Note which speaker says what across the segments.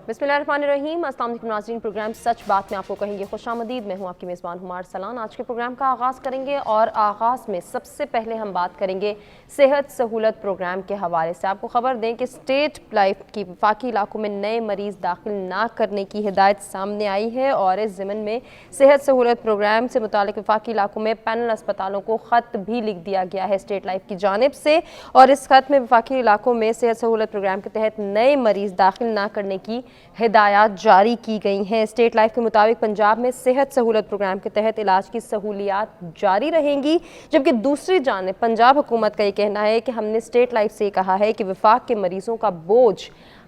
Speaker 1: बिस्मिल्लाहिर्रहमानिर्रहीम। अस्सलाम वालेकुम नाज़रीन, प्रोग्राम सच बात में आपको कहेंगे खुशामदीद। मैं हूँ आपकी मेज़बान हुमार सलान। आज के प्रोग्राम का आगाज़ करेंगे और आगाज़ में सबसे पहले हम बात करेंगे सेहत सहूलत प्रोग्राम के हवाले से। आपको ख़बर दें कि स्टेट लाइफ की वफाकी इलाकों में नए मरीज़ दाखिल ना करने की हिदायत सामने आई है और इस ज़िमन में सेहत सहूलत प्रोग्राम से मुतालिक वफाकी इलाकों में पैनल अस्पतालों को ख़त भी लिख दिया गया है स्टेट लाइफ की जानिब से। और इस ख़त में वफाकी इलाकों में सेहत सहूलत प्रोग्राम के तहत नए मरीज़ दाखिल ना करने की हिदायत जारी की गई हैं। स्टेट लाइफ के मुताबिक पंजाब में सेहत सहूलत प्रोग्राम के तहत इलाज की सहूलियात जारी रहेंगी, जबकि दूसरी जानिब पंजाब हुकूमत का ये कहना है कि हमने स्टेट लाइफ से कहा है कि वफाक के मरीजों का बोझ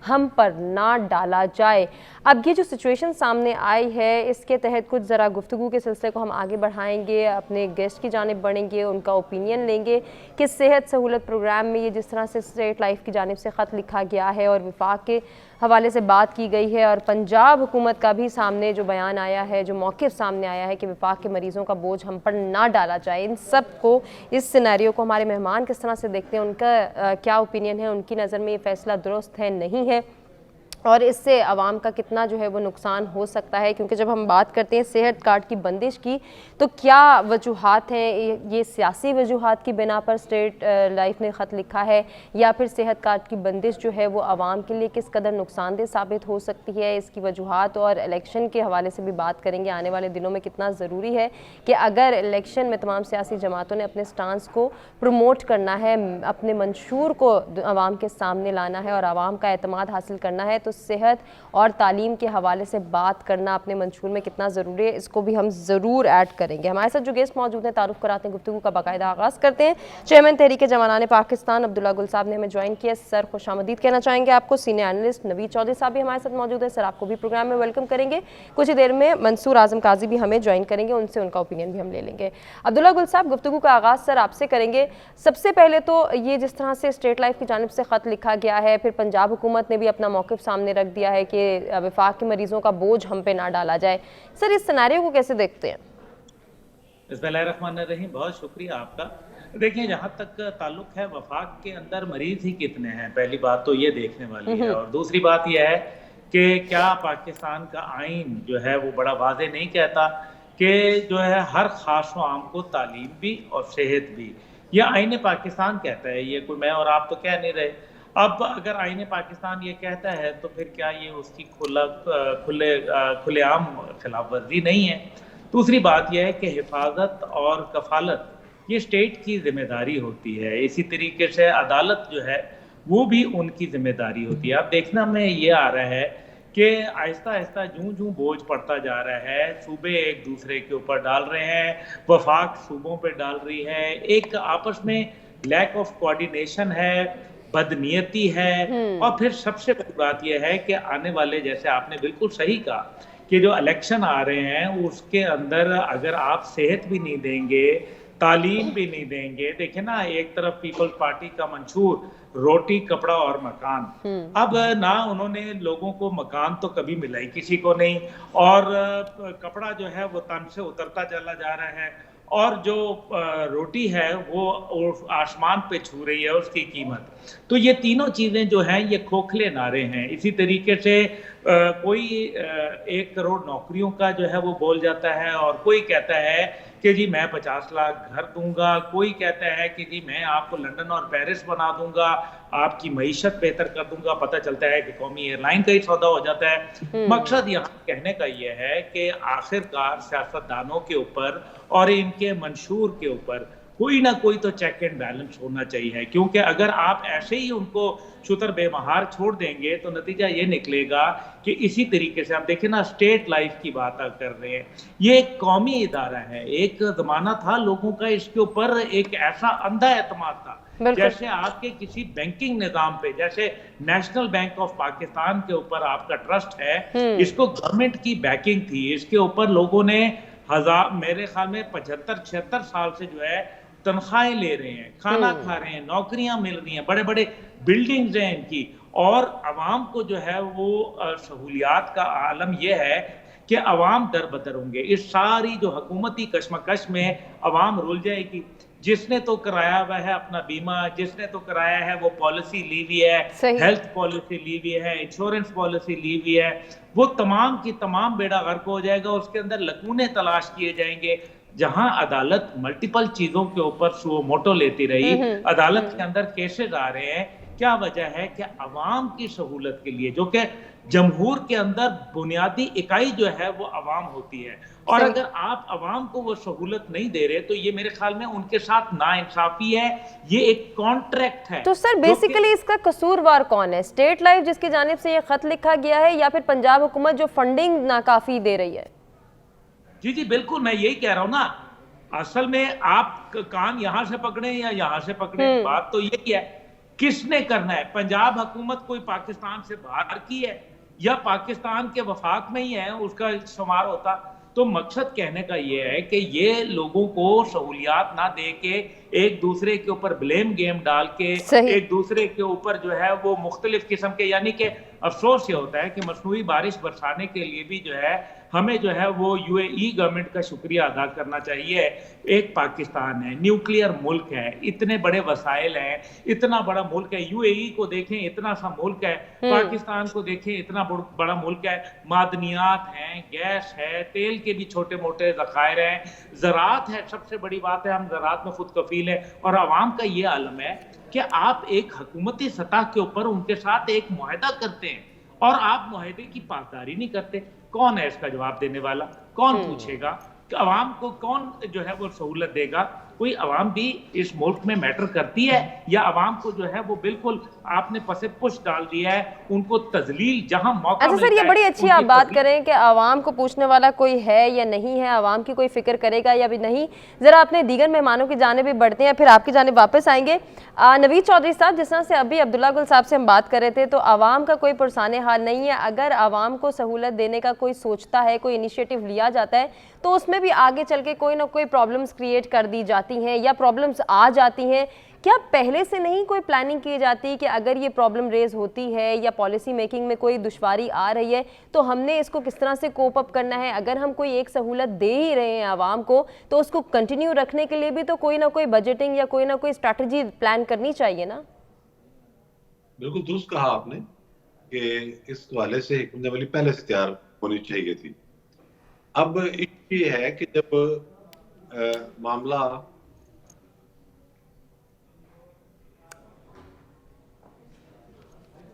Speaker 1: हम पर ना डाला जाए। अब ये जो सिचुएशन सामने आई है इसके तहत कुछ ज़रा गुफ्तगू के सिलसिले को हम आगे बढ़ाएंगे, अपने गेस्ट की जानिब बढ़ेंगे, उनका ओपिनियन लेंगे कि सेहत सहूलत प्रोग्राम में ये जिस तरह से स्टेट लाइफ की जानिब से ख़त लिखा गया है और वफाक के हवाले से बात की गई है और पंजाब हुकूमत का भी सामने जो बयान आया है, जो मौक़िफ़ सामने आया है कि वफाक के मरीज़ों का बोझ हम पर ना डाला जाए, इन सब को, इस सिनेरियो को हमारे मेहमान किस तरह से देखते हैं, उनका क्या ओपिनियन है, उनकी नज़र में ये फ़ैसला दुरुस्त है नहीं है और इससे आवाम का कितना जो है वो नुकसान हो सकता है। क्योंकि जब हम बात करते हैं सेहत कार्ड की बंदिश की तो क्या वजूहात हैं, ये सियासी वजूहात की बिना पर स्टेट लाइफ ने ख़त लिखा है या फिर सेहत कार्ड की बंदिश जो है वो आवाम के लिए किस कदर नुकसानदेह साबित हो सकती है, इसकी वजूहात और इलेक्शन के हवाले से भी बात करेंगे। आने वाले दिनों में कितना ज़रूरी है कि अगर इलेक्शन में तमाम सियासी जमातों ने अपने स्टांस को प्रमोट करना है, अपने मंशूर को आवाम के सामने लाना है और आवाम का एतमाद हासिल करना है, तो सेहत और तालीम के हवाले से बात करना अपने मंशूर में कितना ज़रूरी है, इसको भी हम ज़रूर ऐड करेंगे। हमारे साथ जो गेस्ट मौजूद हैं तारुफ कराते हैं, गुफ्तगू का बाकायदा आगाज़ करते हैं। चेयरमैन तहरीक जवानाने पाकिस्तान अब्दुल्ला गुल साहब ने हमें ज्वाइन किया। सर खुशामदीद कहना चाहेंगे आपको। सीनियर एनालिस्ट नवीद चौधरी साहब भी हमारे साथ मौजूद है, सर आपको भी प्रोग्राम में वेलकम करेंगे। कुछ ही देर में मंसूर आजम काजी भी हमें ज्वाइन करेंगे, उनसे उनका ओपिनियन भी हम ले लेंगे। अब्दुल्ला गुल साहब, गुफ्तगू का आगाज़ सर आपसे करेंगे। सबसे पहले तो ये जिस तरह से स्टेट लाइफ की जानिब से ख़त लिखा गया है, फिर पंजाब हुकूमत ने भी अपना मौक़िफ़ सामने रख दिया है कि वफाक के मरीजों का बोझ हम पे ना डाला जाए, सर इस सिनेरियो को कैसे देखते हैं?
Speaker 2: बिस्मिल्लाहिर्रहमानिर्रहीम, बहुत शुक्रिया आपका। देखिए, जहाँ तक ताल्लुक है वफाक के अंदर मरीज ही कितने हैं, पहली बात तो ये देखने वाली है। और दूसरी बात यह है कि क्या पाकिस्तान का आइन जो है वो बड़ा वाज़ेह नहीं कहता कि जो है हर खास व आम को तालीम भी और सेहत भी, यह आइन पाकिस्तान कहता है। ये कोई मैं और आप तो कह नहीं रहे। अब अगर आइन पाकिस्तान ये कहता है तो फिर क्या ये उसकी खुलेआम खिलाफ वर्जी नहीं है? दूसरी बात यह है कि हिफाजत और कफालत ये स्टेट की जिम्मेदारी होती है। इसी तरीके से अदालत जो है वो भी उनकी जिम्मेदारी होती है। अब देखना में ये आ रहा है कि आहिस्ता आहिस्ता जूं जूं बोझ पड़ता जा रहा है, सूबे एक दूसरे के ऊपर डाल रहे हैं, वफाक सूबों पे डाल रही है, एक आपस में लैक ऑफ कोऑर्डिनेशन है, बदनीयती है। और फिर सबसे बड़ी बात यह है कि आने वाले, जैसे आपने बिल्कुल सही कहा कि जो इलेक्शन आ रहे हैं उसके अंदर अगर आप सेहत भी नहीं देंगे, तालीम भी नहीं देंगे, देखे ना एक तरफ पीपल्स पार्टी का मंशूर रोटी कपड़ा और मकान, अब ना उन्होंने लोगों को मकान तो कभी मिला ही किसी को नहीं, और कपड़ा जो है वो तन से उतरता चला जा रहा है, और जो रोटी है वो आसमान पे छू रही है उसकी कीमत। तो ये तीनों चीजें जो हैं ये खोखले नारे हैं। इसी तरीके से कोई 1 करोड़ नौकरियों का जो है वो बोल जाता है और कोई कहता है कि जी मैं 50 लाख घर दूंगा, कोई कहता है कि जी मैं आपको लंदन और पेरिस बना दूंगा, आपकी मईशत बेहतर कर दूंगा। पता चलता है कि कौमी एयरलाइन का ही सौदा हो जाता है। मकसद यहाँ कहने का ये है कि आखिरकार सियासतदानों के ऊपर और इनके मंशूर के ऊपर कोई ना कोई तो चेक एंड बैलेंस होना चाहिए, क्योंकि अगर आप ऐसे ही उनको छुतर बेमहार छोड़ देंगे तो नतीजा ये निकलेगा कि इसी तरीके से आप देखें ना, स्टेट लाइफ की बात आप कर रहे हैं, ये एक कौमी इदारा है। एक जमाना था लोगों का इसके ऊपर एक ऐसा अंधा एतमाद था, जैसे आपके किसी बैंकिंग निजाम पे, जैसे नेशनल बैंक ऑफ पाकिस्तान के ऊपर आपका ट्रस्ट है, इसको गवर्नमेंट की बैकिंग थी, इसके ऊपर लोगों ने मेरे ख्याल में 75-76 साल से जो है तनख्वाहें ले रहे हैं, खाना खा रहे हैं, नौकरियां मिल रही हैं, बड़े बड़े बिल्डिंग्स हैं इनकी, और अवाम को जो है वो सहूलियात का आलम यह है कि अवाम दर बदर होंगे। इस सारी जो हुकूमती कश्मकश में अवाम रुल जाएगी। जिसने तो कराया हुआ है अपना बीमा, जिसने तो कराया है वो पॉलिसी ली हुई है, हेल्थ पॉलिसी ली हुई है, इंश्योरेंस पॉलिसी ली हुई है, वो तमाम की तमाम बेड़ा गर्क हो जाएगा। उसके अंदर लकूने तलाश किए जाएंगे। जहां अदालत मल्टीपल चीजों के ऊपर सुओ मोटो लेती रही, अदालत के अंदर केसेस आ रहे हैं, क्या वजह है कि अवाम की सहूलत के लिए, जो कि जमहूर के अंदर बुनियादी इकाई जो है वो अवाम होती है, और अगर आप अवाम को वो सहूलत नहीं दे रहे तो ये मेरे ख्याल में उनके साथ नाइंसाफी है, ये एक कॉन्ट्रैक्ट है।
Speaker 1: तो सर बेसिकली इसका कसूरवार कौन है? स्टेट लाइफ जिसकी जानिब से ये खत लिखा गया है, या फिर पंजाब हुकूमत जो फंडिंग नाकाफी दे रही है?
Speaker 2: जी जी बिल्कुल, मैं यही कह रहा हूं ना, असल में आप कान यहां से पकड़े या यहां से पकड़े, बात तो यही है किसने करना है। पंजाब हुकूमत कोई पाकिस्तान से बाहर की है या पाकिस्तान के वफाक में ही है, उसका शुमार होता तो मकसद कहने का ये है कि ये लोगों को सहूलियात ना दे के एक दूसरे के ऊपर ब्लेम गेम डाल के एक दूसरे के ऊपर जो है वो मुख्तलिफ किस्म के, यानी कि अफसोस ये होता है कि मसनूई बारिश बरसाने के लिए भी जो है हमें जो है वो यूएई गवर्नमेंट का शुक्रिया अदा करना चाहिए। एक पाकिस्तान है, न्यूक्लियर मुल्क है, इतने बड़े वसाइल हैं, इतना बड़ा मुल्क है। यूएई को देखें, इतना सा मुल्क है, पाकिस्तान को देखें, इतना बड़ा मुल्क है, मादनियात हैं, गैस है, तेल के भी छोटे मोटे ज़खायर हैं, ज़राअत है, सबसे बड़ी बात है हम ज़राअत में खुद कफील है। और आवाम का ये आलम है कि आप एक हुकूमती सतह के ऊपर उनके साथ एक मुआहदा करते हैं और आप मुआहदे की पासदारी नहीं करते। कौन है इसका जवाब देने वाला? कौन पूछेगा? अवाम को कौन जो है वो सहूलत देगा? कोई अवाम भी इस मुल्क में मैटर करती है, या अवाम को जो है वो बिल्कुल आपने पसे पुश डाल दिया है, उनको तजलील जहां मौका
Speaker 1: अच्छा सर, ये बड़ी अच्छी आप बात करें कि अवाम को पूछने वाला कोई है या नहीं है, अवाम की कोई फिक्र करेगा या भी नहीं। जरा अपने दीगर मेहमानों की जानिब भी बढ़ते हैं, फिर आपकी जानिब वापस आएंगे। नवीद चौधरी साहब, जिस तरह से अभी अब्दुल्ला गुल साहब से हम बात कर रहे थे, तो अवाम का कोई पुरसाने हाल नहीं है। अगर अवाम को सहूलत देने का कोई सोचता है, कोई इनिशिएटिव लिया जाता है, तो उसमें भी आगे चल के कोई ना कोई प्रॉब्लम्स क्रिएट कर दी जाती हैं या प्रॉब्लम्स आ जाती हैं। क्या पहले से नहीं कोई प्लानिंग की जाती कि अगर ये प्रॉब्लम रेज होती है या पॉलिसी मेकिंग में कोई दुश्वारी आ रही है तो हमने इसको किस तरह से कोप अप करना है? अगर हम कोई एक सहूलत दे ही रहे हैं आवाम को, तो उसको कंटिन्यू रखने के लिए भी तो कोई ना कोई बजटिंग या कोई ना कोई स्ट्रैटेजी प्लान करनी चाहिए ना।
Speaker 3: बिल्कुल दुरुस्त कहा आपने कि इस हवाले से हिकमत अमली पहले से तैयार होनी चाहिए थी। अब ये है कि जब मामला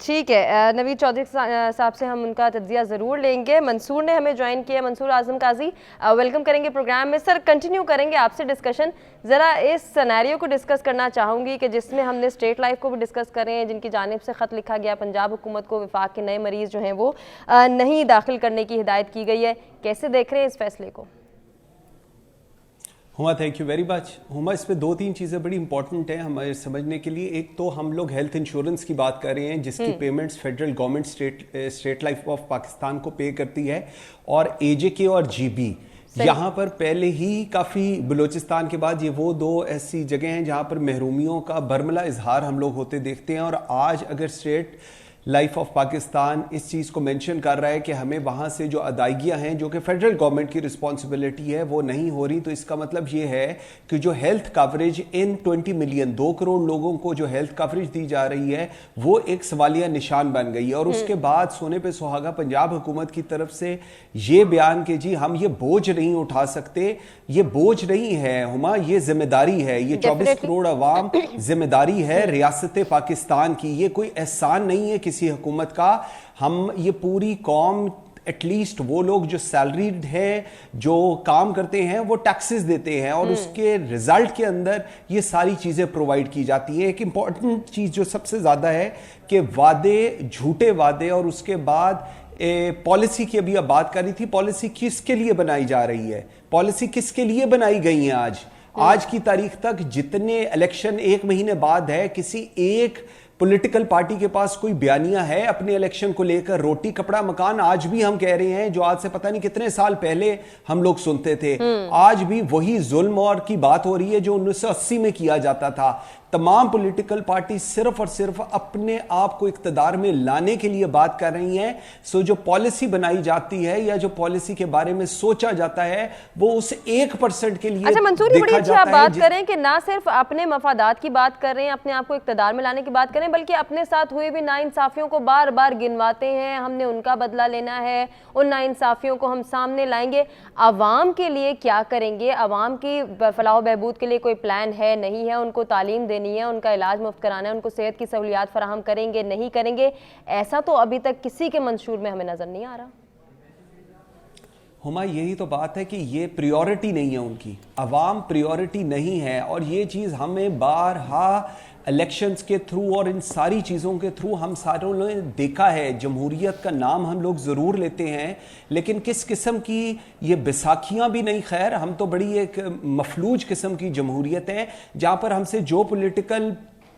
Speaker 1: ठीक है, नवीद चौधरी साहब से हम उनका तज्जिया ज़रूर लेंगे। मंसूर ने हमें ज्वाइन किया, मंसूर आजम काजी, वेलकम करेंगे प्रोग्राम में। सर कंटिन्यू करेंगे आपसे डिस्कशन, ज़रा इस सिनेरियो को डिस्कस करना चाहूँगी कि जिसमें हमने स्टेट लाइफ को भी डिस्कस करें, जिनकी जानिब से ख़त लिखा गया पंजाब हुकूमत को वफाक के नए मरीज़ जो हैं वो नहीं दाखिल करने की हिदायत की गई है। कैसे देख रहे हैं इस फैसले को?
Speaker 4: Huma, thank you very much. Huma, इस पे दो तीन चीज़ें बड़ी इंपॉर्टेंट हैं हमारे समझने के लिए। एक तो हम लोग हेल्थ इंश्योरेंस की बात कर रहे हैं, जिसकी payments federal government state life of Pakistan को पे करती है, और एजेके और जीबी यहाँ पर पहले ही काफ़ी, बलूचिस्तान के बाद ये वो दो ऐसी जगह हैं जहाँ पर महरूमियों का बरमला इजहार हम लोग होते देखते हैं। और आज अगर स्टेट लाइफ ऑफ पाकिस्तान इस चीज़ को मेंशन कर रहा है कि हमें वहाँ से जो अदायगियाँ हैं जो कि फेडरल गवर्नमेंट की रिस्पॉन्सिबिलिटी है वो नहीं हो रही, तो इसका मतलब ये है कि जो हेल्थ कवरेज इन 20 मिलियन 2 करोड़ लोगों को जो हेल्थ कवरेज दी जा रही है वो एक सवालिया निशान बन गई है। और उसके बाद सोने पे सुहागा पंजाब हुकूमत की तरफ से ये बयान कि जी हम ये बोझ नहीं उठा सकते, ये बोझ नहीं है हुमा, ये जिम्मेदारी है, ये 24 करोड़ अवाम जिम्मेदारी है रियासत पाकिस्तान की, ये कोई एहसान नहीं है किसी हुकूमत का। हम ये पूरी कौम, एटलीस्ट वो लोग जो सैलरीड है, जो काम करते हैं, वो टैक्सेस देते हैं और उसके रिजल्ट के अंदर ये सारी चीज़ें प्रोवाइड की जाती है। एक इंपॉर्टेंट चीज़ जो सबसे ज़्यादा है कि वादे, झूठे वादे, और उसके बाद पॉलिसी की अभी अब बात कर रही थी, पॉलिसी किसके लिए बनाई जा रही है, पॉलिसी किसके लिए बनाई गई है। आज की तारीख तक जितने इलेक्शन 1 महीने बाद है, किसी एक पॉलिटिकल पार्टी के पास कोई बयानिया है अपने इलेक्शन को लेकर? रोटी कपड़ा मकान आज भी हम कह रहे हैं, जो आज से पता नहीं कितने साल पहले हम लोग सुनते थे। आज भी वही जुल्म और की बात हो रही है जो 1980 में किया जाता था। तमाम पॉलिटिकल पार्टी सिर्फ और सिर्फ अपने आप को इक्तदार में लाने के लिए बात कर रही हैं। सो जो पॉलिसी बनाई जाती है या जो पॉलिसी के बारे में सोचा जाता है वो उस 1% के लिए।
Speaker 1: अच्छा मंसूर, ये बड़ी अच्छी आप बात कर रहे हैं कि ना सिर्फ अपने मफादात की बात कर रहे हैं, अपने आप को इक्तदार में लाने की बात कर रहे हैं, बल्कि अपने साथ हुए भी नाइंसाफियों को बार बार गिनवाते हैं। हमने उनका बदला लेना है, उन नाइंसाफियों को हम सामने लाएंगे। आवाम के लिए क्या करेंगे? आवाम की फलाह बहबूद के लिए कोई प्लान है, नहीं है? उनको तालीम देनी है, उनका इलाज मुफ्त कराना है, उनको सेहत की सहूलियात फराहम करेंगे, नहीं करेंगे? ऐसा तो अभी तक किसी के मंशूर में हमें नजर नहीं आ रहा।
Speaker 4: हुमा, यही तो बात है कि ये प्रायोरिटी नहीं है उनकी, अवाम प्रायोरिटी नहीं है। और ये चीज़ हमें बारहा इलेक्शंस के थ्रू और इन सारी चीज़ों के थ्रू हम सारों ने देखा है। जमहूरियत का नाम हम लोग ज़रूर लेते हैं, लेकिन किस किस्म की ये बैसाखियाँ भी नहीं। खैर, हम तो बड़ी एक मफलूज किस्म की जमहूरियत है जहाँ पर हमसे जो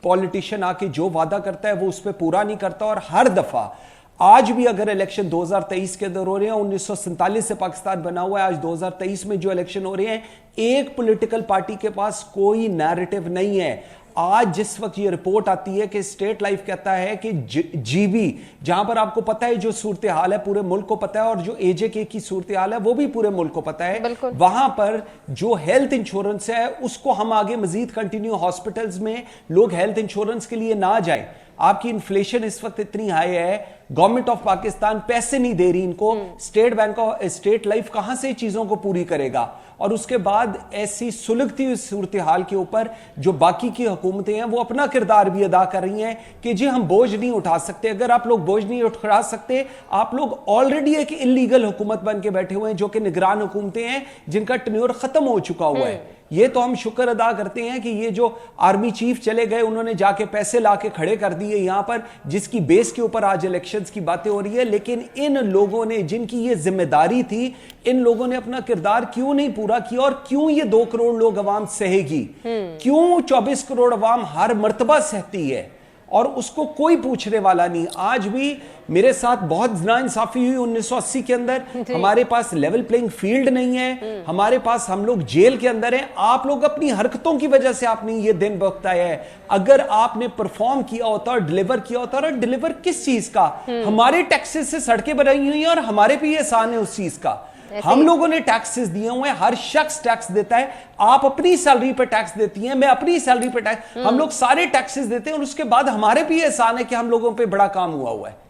Speaker 4: पॉलिटिशियन आके जो वादा करता है वो उस पर पूरा नहीं करता। और हर दफ़ा आज भी अगर इलेक्शन 2023 के अंदर हो रहे हैं, 1947 से पाकिस्तान बना हुआ है, आज 2023 में जो इलेक्शन हो रहे हैं, एक पॉलिटिकल पार्टी के पास कोई नैरेटिव नहीं है। आज जिस वक्त ये रिपोर्ट आती है कि स्टेट लाइफ कहता है कि जीबी, जहां पर आपको पता है जो सूरत हाल है पूरे मुल्क को पता है, और जो एजेके की सूरत हाल है वो भी पूरे मुल्क को पता है, वहां पर जो हेल्थ इंश्योरेंस है उसको हम आगे मजीद कंटिन्यू, हॉस्पिटल्स में लोग हेल्थ इंश्योरेंस के लिए ना जाए। आपकी इन्फ्लेशन इस वक्त इतनी हाई है, गवर्नमेंट ऑफ पाकिस्तान पैसे नहीं दे रही इनको, स्टेट लाइफ कहां से चीजों को पूरी करेगा? और उसके बाद ऐसी सुलगती हुई सूरत हाल के ऊपर जो बाकी की हुकूमतें हैं वो अपना किरदार भी अदा कर रही हैं कि जी हम बोझ नहीं उठा सकते। अगर आप लोग बोझ नहीं उठा सकते, आप लोग ऑलरेडी एक इलीगल हुकूमत बन के बैठे हुए हैं जो कि निगरान हुकूमतें हैं जिनका टेन्योर खत्म हो चुका हुआ है। ये तो हम शुक्र अदा करते हैं कि ये जो आर्मी चीफ चले गए, उन्होंने जाके पैसे लाके खड़े कर दिए यहां पर, जिसकी बेस के ऊपर आज इलेक्शंस की बातें हो रही है। लेकिन इन लोगों ने, जिनकी ये जिम्मेदारी थी, इन लोगों ने अपना किरदार क्यों नहीं पूरा किया? और क्यों ये 2 करोड़ लोग अवाम सहेगी? क्यों 24 करोड़ अवाम हर मर्तबा सहती है और उसको कोई पूछने वाला नहीं? आज भी मेरे साथ बहुत नाइंसाफी हुई 1980 के अंदर। हमारे पास लेवल प्लेइंग फील्ड नहीं है, हमारे पास, हम लोग जेल के अंदर हैं। आप लोग अपनी हरकतों की वजह से आपने ये दिन भुगताया है। अगर आपने परफॉर्म किया होता और डिलीवर किया होता, और डिलीवर किस चीज का? हमारे टैक्सेस से सड़कें बनाई हुई हैं और हमारे पे ये एहसान है उस चीज का। हम लोगों ने टैक्सेस दिए हुए हैं, हर शख्स टैक्स देता है। आप अपनी सैलरी पर टैक्स देती हैं, मैं अपनी सैलरी पर टैक्स, हम लोग सारे टैक्सेस देते हैं और उसके बाद हमारे भी एहसान है कि हम लोगों पे बड़ा काम हुआ है।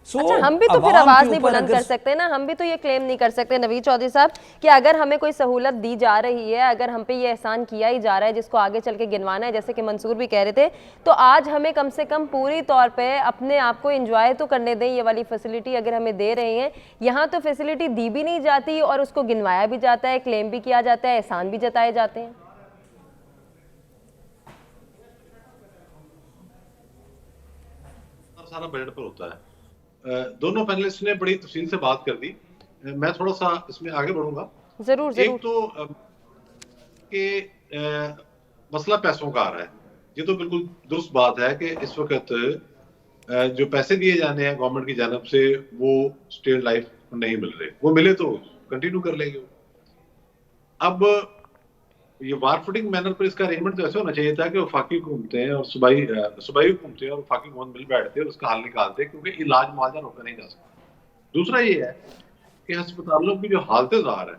Speaker 1: अच्छा, हम भी तो फिर आवाज नहीं बुलंद कर सकते ना? हम भी तो ये क्लेम नहीं कर सकते नवीद चौधरी साहब कि अगर हमें कोई सहूलत दी जा रही है, अगर हम पे ये एहसान किया ही जा रहा है जिसको आगे चल के गिनवाना है, जैसे कि मंसूर भी कह रहे थे, तो आज हमें कम से कम पूरी तौर पे अपने आप को एंजॉय तो करने दें। ये वाली फैसिलिटी अगर हमें दे रहे हैं, यहाँ तो फैसिलिटी दी भी नहीं जाती और उसको गिनवाया भी जाता है, क्लेम भी किया जाता है, एहसान भी जताए जाते हैं।
Speaker 3: सारा बजट पर होता है। दोनों पैनलिस्ट ने बड़ी तफसील से बात कर दी। मैं थोड़ा सा इसमें आगे बढ़ूंगा।
Speaker 1: जरूर।
Speaker 3: एक तो कि मसला पैसों का आ रहा है, ये तो बिल्कुल दुरुस्त बात है कि इस वक्त जो पैसे दिए जाने हैं गवर्नमेंट की जानब से वो स्टेट लाइफ नहीं मिल रहे। वो मिले तो कंटिन्यू कर लेंगे। अब ये वार फुटिंग मैनर पर इसका अरेंजमेंट तो ऐसे होना चाहिए था कि वफाकी हुकूमतें और सूबाई हुकूमतें और वफाकी हुकूमत मिल बैठते और उसका हल निकालते, क्योंकि इलाज मुआवजा रोका नहीं जा सकता। दूसरा ये है कि अस्पतालों की जो हालत ज़ाहिर है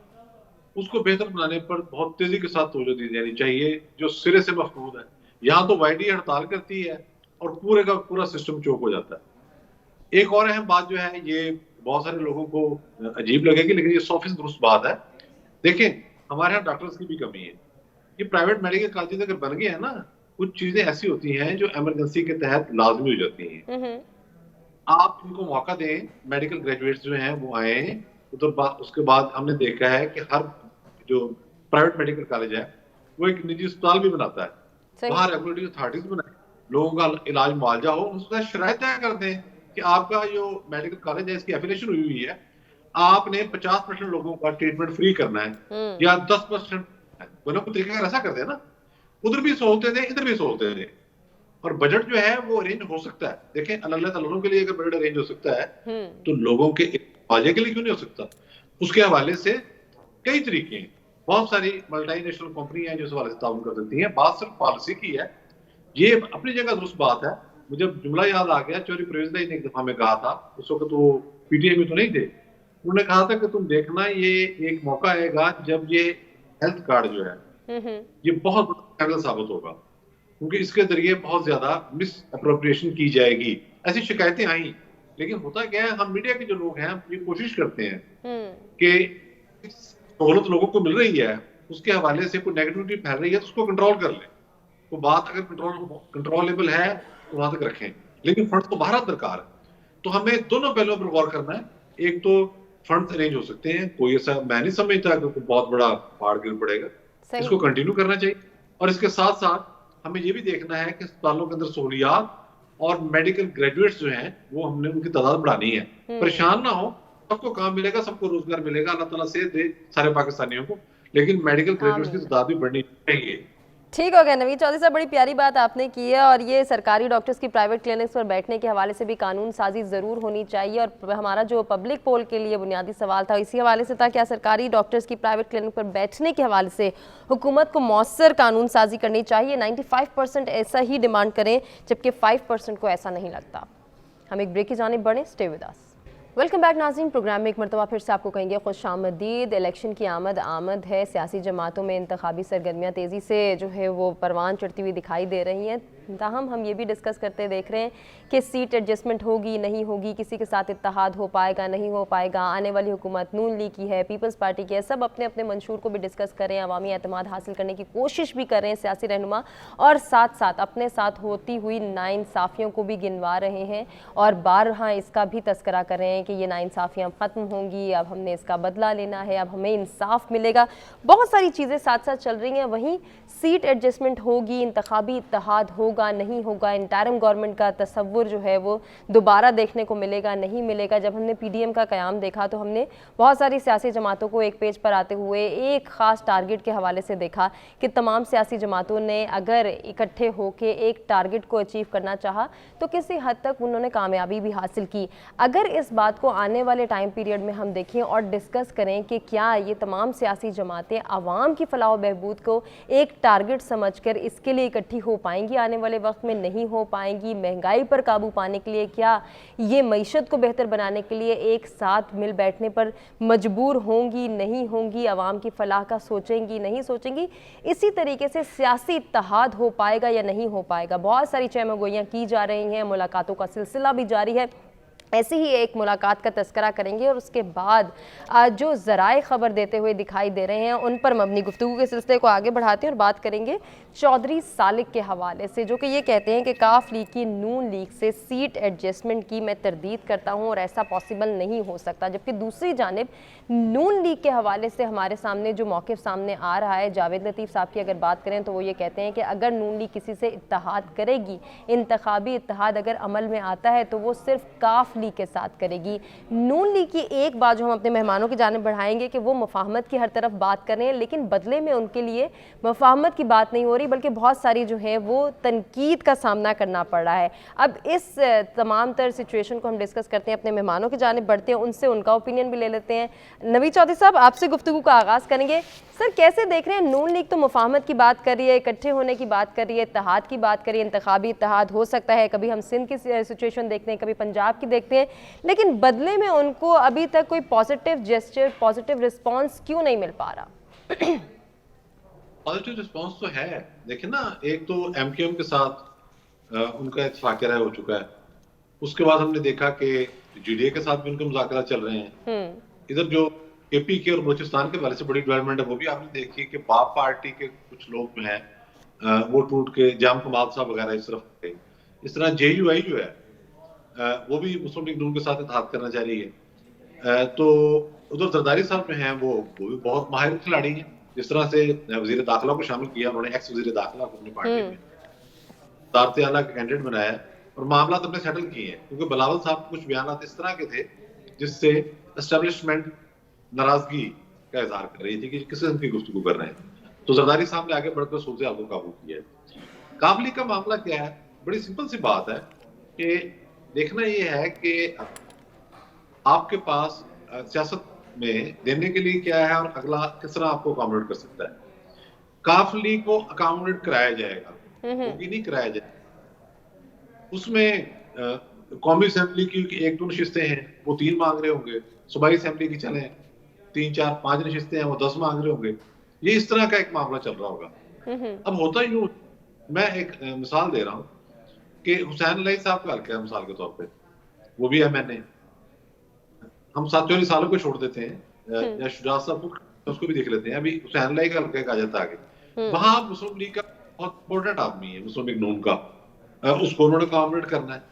Speaker 3: उसको बेहतर बनाने पर बहुत तेजी के साथ तवज्जो दी जानी चाहिए, जो सिरे से मफकूद है। यहाँ तो वाईडी हड़ताल करती है और पूरे का पूरा सिस्टम चौक हो जाता है। एक और अहम बात जो है, ये बहुत सारे लोगों को अजीब लगेगी लेकिन ये 100% दुरुस्त बात है। देखें, हमारे यहाँ डॉक्टर्स की भी कमी है। ये प्राइवेट मेडिकल कॉलेज अगर बन गए हैं ना, कुछ चीजें ऐसी होती हैं जो इमरजेंसी के तहत लाजमी हो जाती हैं। आप इनको मौका दें, मेडिकल ग्रेजुएट्स जो हैं वो आए, तो उसके बाद हमने देखा है कि हर जो प्राइवेट मेडिकल कॉलेज है वो एक निजी अस्पताल भी बनाता है। वहाँ रेगुलेटरी अथॉरिटीज बनाए, लोगों का इलाज मुआवजा हो, उसका शराइत तय कर दें कि आपका जो मेडिकल कॉलेज है इसकी एफिलिएशन हुई है, आपने 50% लोगों का ट्रीटमेंट फ्री करना है या 10% कोई तरीका ऐसा कर दे ना, उधर भी सहूलतें दें, इधर भी सहूलतें दें। और बजट जो है वो अरेंज हो सकता है। देखें, अल्लाह ताला के लिए अगर बजट अरेंज हो सकता है तो लोगों के बाजे के लिए क्यों नहीं हो सकता? उसके हवाले से कई तरीके हैं। बहुत सारी मल्टीनेशनल कंपनी है जो इस हवाले से ताउन कर सकती हैं। बात सिर्फ पॉलिसी की है, ये अपनी जगह दुरुस्त बात है। मुझे जुमला याद आ गया, चौधरी परवेज ने एक दफा में कहा था, उस वक्त वो पीटीआई में तो नहीं थे, उन्होंने कहा था कि तुम देखना ये एक मौका आएगा जब ये हेल्थ कार्ड जो है ये बहुत बड़ा स्कैंडल साबित होगा, क्योंकि इसके जरिए बहुत ज्यादा मिस अप्रोप्रिएशन की जाएगी। ऐसी शिकायतें आई, लेकिन होता क्या है, हम मीडिया के जो लोग हैं ये कोशिश करते हैं कि सहूलत लोगों को मिल रही है, उसके हवाले से कोई नेगेटिविटी फैल रही है तो उसको कंट्रोल कर ले। तो बात अगर कंट्रोलेबल है तो वहां तक रखें, लेकिन फंड तो बाहर दरकार है। तो हमें दोनों पहलुओं पर गौर करना है। एक तो फंड अरेंज हो सकते हैं, कोई ऐसा मैं नहीं समझता कि कोई बहुत बड़ा पहाड़ गिर पड़ेगा, इसको कंटिन्यू करना चाहिए। और इसके साथ साथ हमें ये भी देखना है कि अस्पतालों के अंदर सहूलियात और मेडिकल ग्रेजुएट्स जो हैं वो हमने उनकी तादाद बढ़ानी है। परेशान ना हो, सबको काम मिलेगा, सबको रोजगार मिलेगा, अल्लाह ताला सेहत दे सारे पाकिस्तानियों को, लेकिन मेडिकल ग्रेजुएट्स की तादाद भी बढ़नी चाहिए।
Speaker 1: ठीक हो गया नवीद चौधरी साहब, बड़ी प्यारी बात आपने की है। और ये सरकारी डॉक्टर्स की प्राइवेट क्लिनिक्स पर बैठने के हवाले से भी कानून साजी ज़रूर होनी चाहिए। और हमारा जो पब्लिक पोल के लिए बुनियादी सवाल था इसी हवाले से था, क्या सरकारी डॉक्टर्स की प्राइवेट क्लिनिक पर बैठने के हवाले से हुकूमत को मौसर कानून साजी करनी चाहिए। 95% ऐसा ही डिमांड करें, जबकि 5% को ऐसा नहीं लगता। हम एक ब्रेक की जानिब बढ़ें, stay with us. Welcome back नाज़रीन, प्रोग्राम में एक मरतबा फिर से आपको कहेंगे खुशामदीद। इलेक्शन की आमद है, सियासी जमातों में इंतखाबी सरगर्मियाँ तेज़ी से जो है वो परवान चढ़ती हुई दिखाई दे रही हैं। ताहम हम ये भी डिस्कस करते देख रहे हैं कि सीट एडजस्टमेंट होगी नहीं होगी, किसी के साथ इत्तेहाद हो पाएगा नहीं हो पाएगा, आने वाली हुकूमत नून लीग की है, पीपल्स पार्टी की है, सब अपने अपने मंशूर को भी डिस्कस करें, अवामी एतमाद हासिल करने की कोशिश भी कर रहे हैं सियासी रहनुमा, और साथ साथ अपने साथ होती हुई नाइंसाफ़ियों को भी गिनवा रहे हैं और बारहा इसका भी तस्करा कर रहे हैं कि ये नाइंसाफ़ियाँ ख़त्म होंगी, अब हमने इसका बदला लेना है, अब हमें इंसाफ मिलेगा। बहुत सारी चीज़ें साथ साथ चल रही हैं। वहीं सीट एडजस्टमेंट होगी, इंतखाबी इत्तेहाद होगा नहीं होगा, इंटरिम गवर्नमेंट का तस्वुर जो है वो दोबारा देखने को मिलेगा नहीं मिलेगा। जब हमने पीडीएम का क़याम देखा तो हमने बहुत सारी सियासी जमातों को एक पेज पर आते हुए एक ख़ास टारगेट के हवाले से देखा कि तमाम सियासी जमातों ने अगर इकट्ठे होकर एक टारगेट को अचीव करना चाहा तो किसी हद तक उन्होंने कामयाबी भी हासिल की। अगर इस बात को आने वाले टाइम पीरियड में हम देखें और डिस्कस करें कि क्या ये तमाम सियासी जमातें आवाम की फलाह बहबूद को एक टारगेट समझकर इसके लिए इकट्ठी हो पाएंगी, आने वाले वक्त में नहीं हो पाएंगी, महंगाई पर काबू पाने के लिए क्या ये मईशत को बेहतर बनाने के लिए एक साथ मिल बैठने पर मजबूर होंगी नहीं होंगी, आवाम की फलाह का सोचेंगी नहीं सोचेंगी, इसी तरीके से सियासी इत्तेहाद हो पाएगा या नहीं हो पाएगा। बहुत सारी चहमगोइयाँ की जा रही हैं, मुलाकातों का सिलसिला भी जारी है। ऐसी ही एक मुलाकात का तस्करा करेंगे और उसके बाद जो ज़राए ख़बर देते हुए दिखाई दे रहे हैं उन पर मबनी गुफ्तगू के सिलसिले को आगे बढ़ाते हैं और बात करेंगे चौधरी सालिक के हवाले से, जो कि ये कहते हैं कि काफ लीग की नून लीग से सीट एडजस्टमेंट की मैं तरदीद करता हूँ और ऐसा पॉसिबल नहीं हो सकता। जबकि दूसरी जानिब नून लीग के हवाले से हमारे सामने जो मौक़िफ़ सामने आ रहा है, जावेद लतीफ़ साहब की अगर बात करें तो वो ये कहते हैं कि अगर नून लीग किसी से इत्तेहाद करेगी, इंतखाबी इत्तेहाद अगर अमल में आता है तो वो सिर्फ काफ लीग के साथ करेगी। नून लीग की एक बात जो हम अपने मेहमानों की जानिब बढ़ाएंगे कि वो मुफाहमत की हर तरफ बात कर रहे हैं, लेकिन बदले में उनके लिए मुफाहमत की बात नहीं हो रही बल्कि बहुत सारी जो है वो तनकीद का सामना करना पड़ रहा है। अब इस तमाम तर सिचुएशन को हम डिस्कस करते हैं, अपने मेहमानों की जानिब बढ़ते हैं, उनसे उनका ओपिनियन भी ले लेते हैं। नवीद चौधरी साहब, आपसे गुफ्तगू का आगाज़ करेंगे। सर, कैसे देख रहे हैं, नून लीग तो मुफाहमत की बात कर रही है, इकट्ठे होने की बात कर रही है, इत्तेहाद की बात कर रही है, इंतखाबी इत्तेहाद हो सकता है, कभी हम सिंध की सिचुएशन देखते हैं, कभी पंजाब की देखते हैं, लेकिन बदले में उनको अभी तक कोई पॉजिटिव जेस्चर, पॉजिटिव रिस्पांस क्यों नहीं मिल पा रहा?
Speaker 3: पॉजिटिव रिस्पांस तो है। देखिए ना, एक तो एमक्यूएम के साथ उनका इत्तेफाक राय हो चुका है, उसके बाद हमने देखा कि जीडीए के साथ भी उनके मुज़ाकरा चल रहे हैं। इधर जो केपी के और बलूचिस्तान के बारे से बड़ी डेवलपमेंट है वो भी आपने देखी कि बाप पार्टी के कुछ लोग जो हैं वो टूट के जाम कमाल साहब वगैरह इस तरफ गए। इस तरह जेयूआई जो है वो भी मुस्लिम लीग नून के साथ इत्तेहाद करना चाह रही है। तो उधर जरदारी साहब जो हैं वो भी बहुत माहिर खिलाड़ी हैं। जिस तरह से वजीर दाखिला को शामिल किया उन्होंने, एक्स वजीर दाखिला को अपनी पार्टी में वज़ारत आला का कैंडिडेट बनाया और मामला अपने सेटल किए हैं, क्योंकि बिलावल साहब कुछ बयान इस तरह के थे जिससे एस्टेब्लिशमेंट नाराजगी का इजहार कर रही थी कि किस किस्म की गुफ्तगू कर रहे हैं। तो जरदारी साहब ने आगे बढ़कर सूरत हाल को काबू किया है। काबली का मामला क्या है, बड़ी सिंपल सी बात है कि देखना ये है कि आपके पास सियासत में देने के लिए क्या है और अगला किस तरह आपको अकोमोडेट कर सकता है। काफ लीग को अकोमोडेट कराया जाएगा, वो भी नहीं कराया जाएगा। उसमें कौमी असेंबली की 1-2 नशिस्तें हैं, वो 3 मांग रहे होंगे। सूबाई असेंबली की चले 3, 4, 5 नशिस्तें हैं, वो 10 मांग रहे होंगे। ये इस तरह का एक मामला चल रहा होगा। अब होता यूं, मैं एक मिसाल दे रहा हूं कि हुसैन अली साहब का हल्का है मिसाल के तौर पे, वो भी MNA, हम 7 सालों को छोड़ देते हैं, या शुजात साहब को उसको भी देख लेते हैं। अभी हुसैन अली का हल्का आ जाता है आगे, वहां मुस्लिम लीग का बहुत इंपॉर्टेंट आदमी है, मुस्लिम लीग नून का, उसको उन्होंने अकोमोडेट करना है।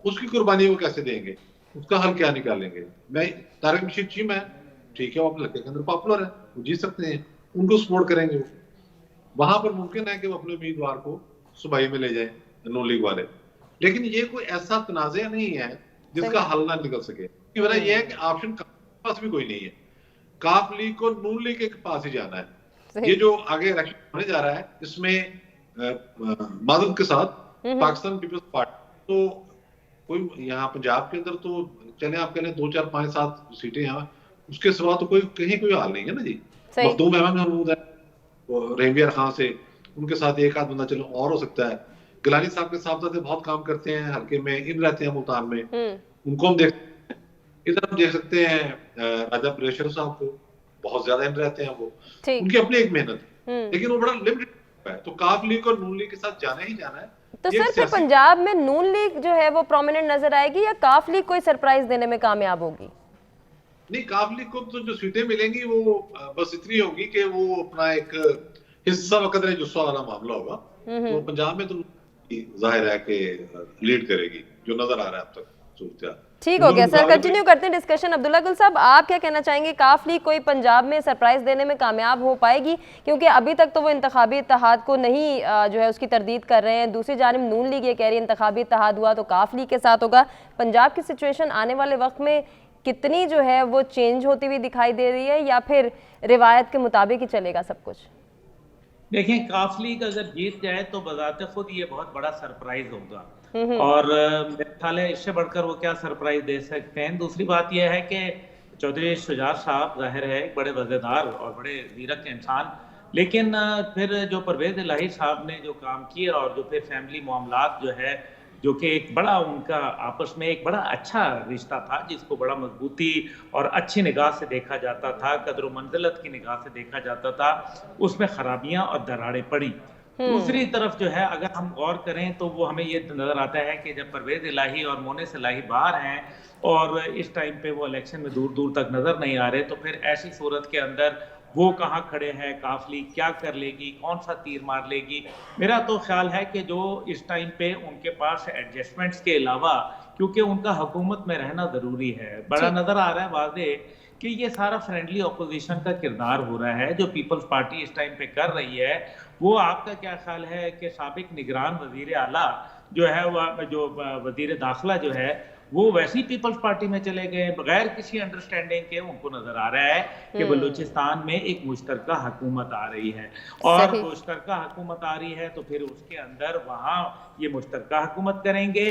Speaker 3: उसकी कुर्बानी वो कैसे देंगे, उसका हल क्या निकालेंगे? मैं तारिक रशीद चीम है, ठीक है, वो अपने हल्के के अंदर पॉपुलर है, वो जीत सकते हैं, उनको सपोर्ट करेंगे। वो वहां पर मुमकिन है कि वो अपने उम्मीदवार को सूबाई में ले जाए नून लीग वाले, लेकिन ये कोई ऐसा तनाज़ा नहीं है जिसका हल ना निकल सके। की वजह यह है कि ऑप्शन पास भी कोई नहीं है। काफ लीग को नून लीग के पास ही जाना है। ये जो आगे इलेक्शन होने जा रहा है, इसमें मादम के साथ पाकिस्तान पीपल्स पार्टी, तो कोई यहाँ पंजाब के अंदर तो चले आप कह 2, 4, 5, 7 सीटें हैं, उसके सिवा तो कहीं कोई हाल नहीं है ना जी। मखदूम अहमद महमूद है रेवियर खान से, उनके साथ एक आध बंदा चलो और हो सकता है। गिलानी साहब के साथ बहुत काम करते हैं, हल्के में इन रहते हैं मुल्तान में, उनको हम देखते हैं। इधर हम देख सकते हैं राजा परेशर साहब को, बहुत ज्यादा इन रहते हैं वो, उनकी अपनी एक मेहनत, लेकिन वो बड़ा लिमिटेड है। तो काफ लीग और नून लीग के साथ जाना ही जाना है।
Speaker 1: तो सर फिर पंजाब में नून लीग जो है वो प्रोमिनेंट नजर आएगी या काफ लीग कोई सरप्राइज देने में कामयाब होगी? नहीं,
Speaker 3: काफ लीग को तो जो सीटें मिलेंगी वो बस इतनी होगी कि वो अपना एक हिस्सा वकदर जुस्सा वाला मामला होगा। तो पंजाब में तो जाहिर है कि लीड करेगी, जो नजर आ रहा है अब तक सूरत।
Speaker 1: ठीक हो गया सर, कंटिन्यू करते हैं डिस्कशन। अब्दुल्ला गुल साहब, आप क्या कहना चाहेंगे? काफ लीग कोई पंजाब में सरप्राइज देने में कामयाब हो पाएगी? क्योंकि अभी तक तो वो इंतखाबी इत्तेहाद को नहीं जो है उसकी तरदीद कर रहे हैं। दूसरी जानिब नून लीग ये कह रही है इंतखाबी इत्तेहाद हुआ तो काफ लीग के साथ होगा। पंजाब की सिचुएशन आने वाले वक्त में कितनी जो है वो चेंज होती हुई दिखाई दे रही है, या फिर रिवायत के मुताबिक ही चलेगा सब कुछ?
Speaker 2: देखिए, काफ लीग अगर जीत जाए तो बजाते खुद ये बहुत बड़ा सरप्राइज होगा, और मेरे ख्याल है इससे बढ़कर वो क्या सरप्राइज दे सकते हैं। दूसरी बात यह है कि चौधरी शुजात साहब जाहिर है बड़े वज़ेदार और बड़े ज़ीरक इंसान, लेकिन फिर जो परवेज़ इलाही साहब ने जो काम किए और जो फिर फैमिली मामलात जो है, जो कि एक बड़ा उनका आपस में एक बड़ा अच्छा रिश्ता था, जिसको बड़ा मजबूती और अच्छी निगाह से देखा जाता था, कदर मंजिलत की निगाह से देखा जाता था, उसमें खराबियां और दरारें पड़ी। दूसरी तरफ जो है अगर हम गौर करें तो वो हमें ये नजर आता है कि जब परवेज इलाही और मोनिस इलाही बाहर हैं और इस टाइम पे वो इलेक्शन में दूर दूर तक नजर नहीं आ रहे, तो फिर ऐसी सूरत के अंदर वो कहाँ खड़े हैं, काफ लीग क्या कर लेगी, कौन सा तीर मार लेगी। मेरा तो ख्याल है कि जो इस टाइम पे उनके पास एडजस्टमेंट्स के अलावा, क्योंकि उनका हुकूमत में रहना ज़रूरी है, बड़ा नज़र आ रहा है वाज़े कि ये सारा फ्रेंडली अपोजिशन का किरदार हो रहा है जो पीपल्स पार्टी इस टाइम पे कर रही है। वो आपका क्या ख्याल है कि साबिक निगरान वज़ीर आला जो है, वह जो वज़ीर दाखिला जो है, वो वैसे ही पीपल्स पार्टी में चले गए बगैर किसी अंडरस्टैंडिंग के। उनको नजर आ रहा है कि बलूचिस्तान में एक मुश्तरका हुकूमत आ रही है, और मुश्तरका हुकूमत आ रही है तो फिर उसके अंदर वहाँ ये मुश्तरका हुकूमत करेंगे,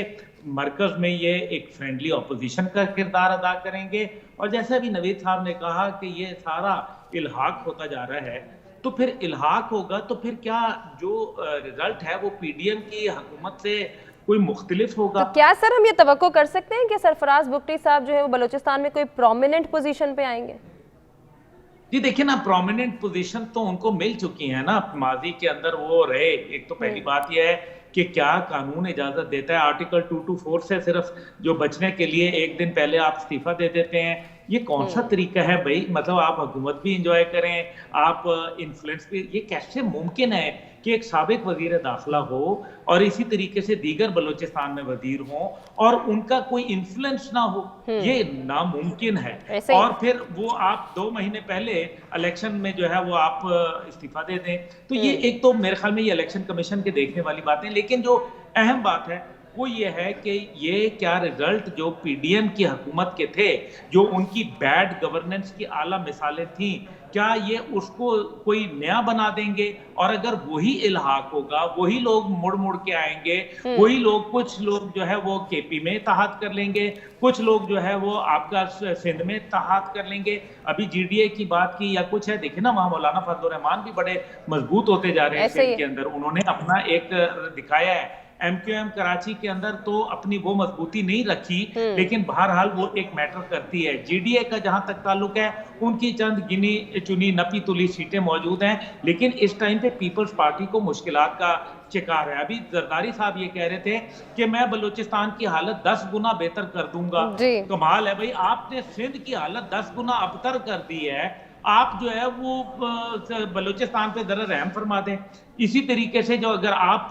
Speaker 2: मरकज में ये एक फ्रेंडली अपोजिशन का किरदार अदा करेंगे। और जैसा भी नवीद साहब ने कहा कि ये सारा इल्हाक होता जा रहा है, तो फिर इल्हाक होगा तो फिर क्या जो रिजल्ट है वो पीडीएम की हुकूमत से कोई मुख्तलिफ होगा?
Speaker 1: तो क्या सर हम ये तवक्को कर सकते हैं कि सरफराज बुगटी साहब जो है वो बलूचिस्तान में कोई प्रोमिनेंट पोजीशन पे आएंगे?
Speaker 2: जी देखिए ना, प्रोमिनेंट पोजीशन तो उनको मिल चुकी है ना, माजी के अंदर वो रहे। एक तो पहली बात यह है कि क्या कानून इजाजत देता है, आर्टिकल 224 से सिर्फ जो बचने के लिए एक दिन पहले आप इस्तीफा दे देते हैं, ये कौन सा तरीका है भाई? मतलब आप हुकूमत भी इंजॉय करें, आप इन्फ्लुएंस भी, ये कैसे मुमकिन है कि एक साबिक वजीर दाखिला हो और इसी तरीके से दीगर बलूचिस्तान में वजीर हो और उनका कोई इन्फ्लुएंस ना हो? ये नामुमकिन है। और फिर वो आप 2 महीने पहले इलेक्शन में जो है वो आप इस्तीफा दे दें, तो ये एक तो मेरे ख्याल में ये इलेक्शन कमीशन के देखने वाली बात है। लेकिन जो अहम बात है वो ये है कि ये क्या रिजल्ट जो पीडीएम की हुकूमत के थे, जो उनकी बैड गवर्नेंस की आला मिसालें थीं, क्या ये उसको कोई नया बना देंगे? और अगर वही इल्हाक होगा, वही लोग मुड़ मुड़ के आएंगे, वही लोग, कुछ लोग जो है वो केपी में इत्तेहाद कर लेंगे, कुछ लोग जो है वो आपका सिंध में इत्तेहाद कर लेंगे। अभी जीडीए की बात की या कुछ है, देखिए ना वहां मौलाना फजल रहमान भी बड़े मजबूत होते जा रहे हैं
Speaker 1: ऐसे ही
Speaker 2: सिंध के अंदर। उन्होंने अपना एक दिखाया है। एमक्यूएम कराची के अंदर तो अपनी वो मजबूती नहीं रखी, लेकिन बहरहाल वो एक मैटर करती है। जीडीए का जहां तक ताल्लुक है, उनकी चंद गिनी चुनी नपी तुली सीटें मौजूद हैं, लेकिन इस टाइम पे पीपल्स पार्टी को मुश्किलात का शिकार है। अभी जरदारी साहब ये कह रहे थे कि मैं बलूचिस्तान की हालत 10 गुना बेहतर कर दूंगा।
Speaker 1: जी।
Speaker 2: कमाल है भाई, आपने सिंध की हालत 10 गुना अबतर कर दी है। आप जो है वो बलूचिस्तान पे जरा रहम फरमा दें। इसी तरीके से जो अगर आप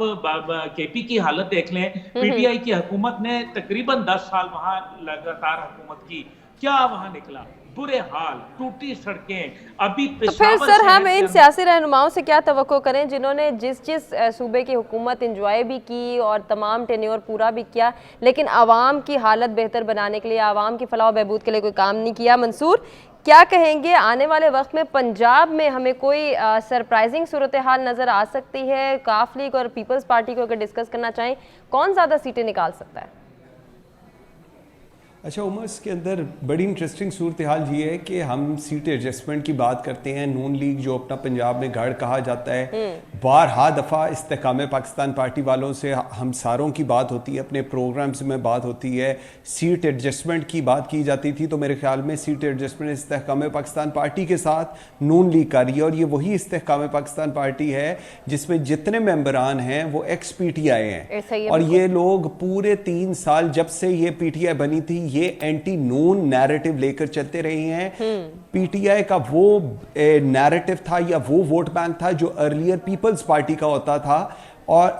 Speaker 2: केपी की हालत देख लें, पीटीआई की हुकूमत ने तकरीबन 10 साल वहां लगातार हुकूमत की, क्या वहां निकला? बुरे हाल, टूटी सड़कें। अभी
Speaker 1: तो फिर सर हम इन सियासी रहनुमाओं से क्या तवक्को करें जिन्होंने जिस सूबे की हुकूमत इंजॉय भी की और तमाम टेन्योर पूरा भी किया, लेकिन आवाम की हालत बेहतर बनाने के लिए, आवाम की फलाह बहबूद के लिए कोई काम नहीं किया? मंसूर, क्या कहेंगे, आने वाले वक्त में पंजाब में हमें कोई सरप्राइजिंग सूरत हाल नज़र आ सकती है? काफ लीग और पीपल्स पार्टी को अगर डिस्कस करना चाहें, कौन ज़्यादा सीटें निकाल सकता है?
Speaker 4: अच्छा उमर, इसके अंदर बड़ी इंटरेस्टिंग सूरत हाल ये है कि हम सीट एडजस्टमेंट की बात करते हैं। नून लीग जो अपना पंजाब में गढ़ कहा जाता है, बारहा दफ़ा इस्तेकाम पाकिस्तान पार्टी वालों से हम सारों की बात होती है, अपने प्रोग्राम्स में बात होती है, सीट एडजस्टमेंट की बात की जाती थी। तो मेरे ख्याल में सीट एडजस्टमेंट इस्तेकाम पाकिस्तान पार्टी के साथ नून लीग कर रही है, और ये वही इस्तेकाम पाकिस्तान पार्टी है जिसमें जितने मेंबरान हैं वो एक्स PTI हैं। और ये लोग पूरे 3 साल जब से ये PTI बनी थी, ये एंटी नून नैरेटिव लेकर चलते रहे हैं। PTI का वो नैरेटिव था या वो वोट बैंक था जो अर्लियर पीपल्स पार्टी का होता था, और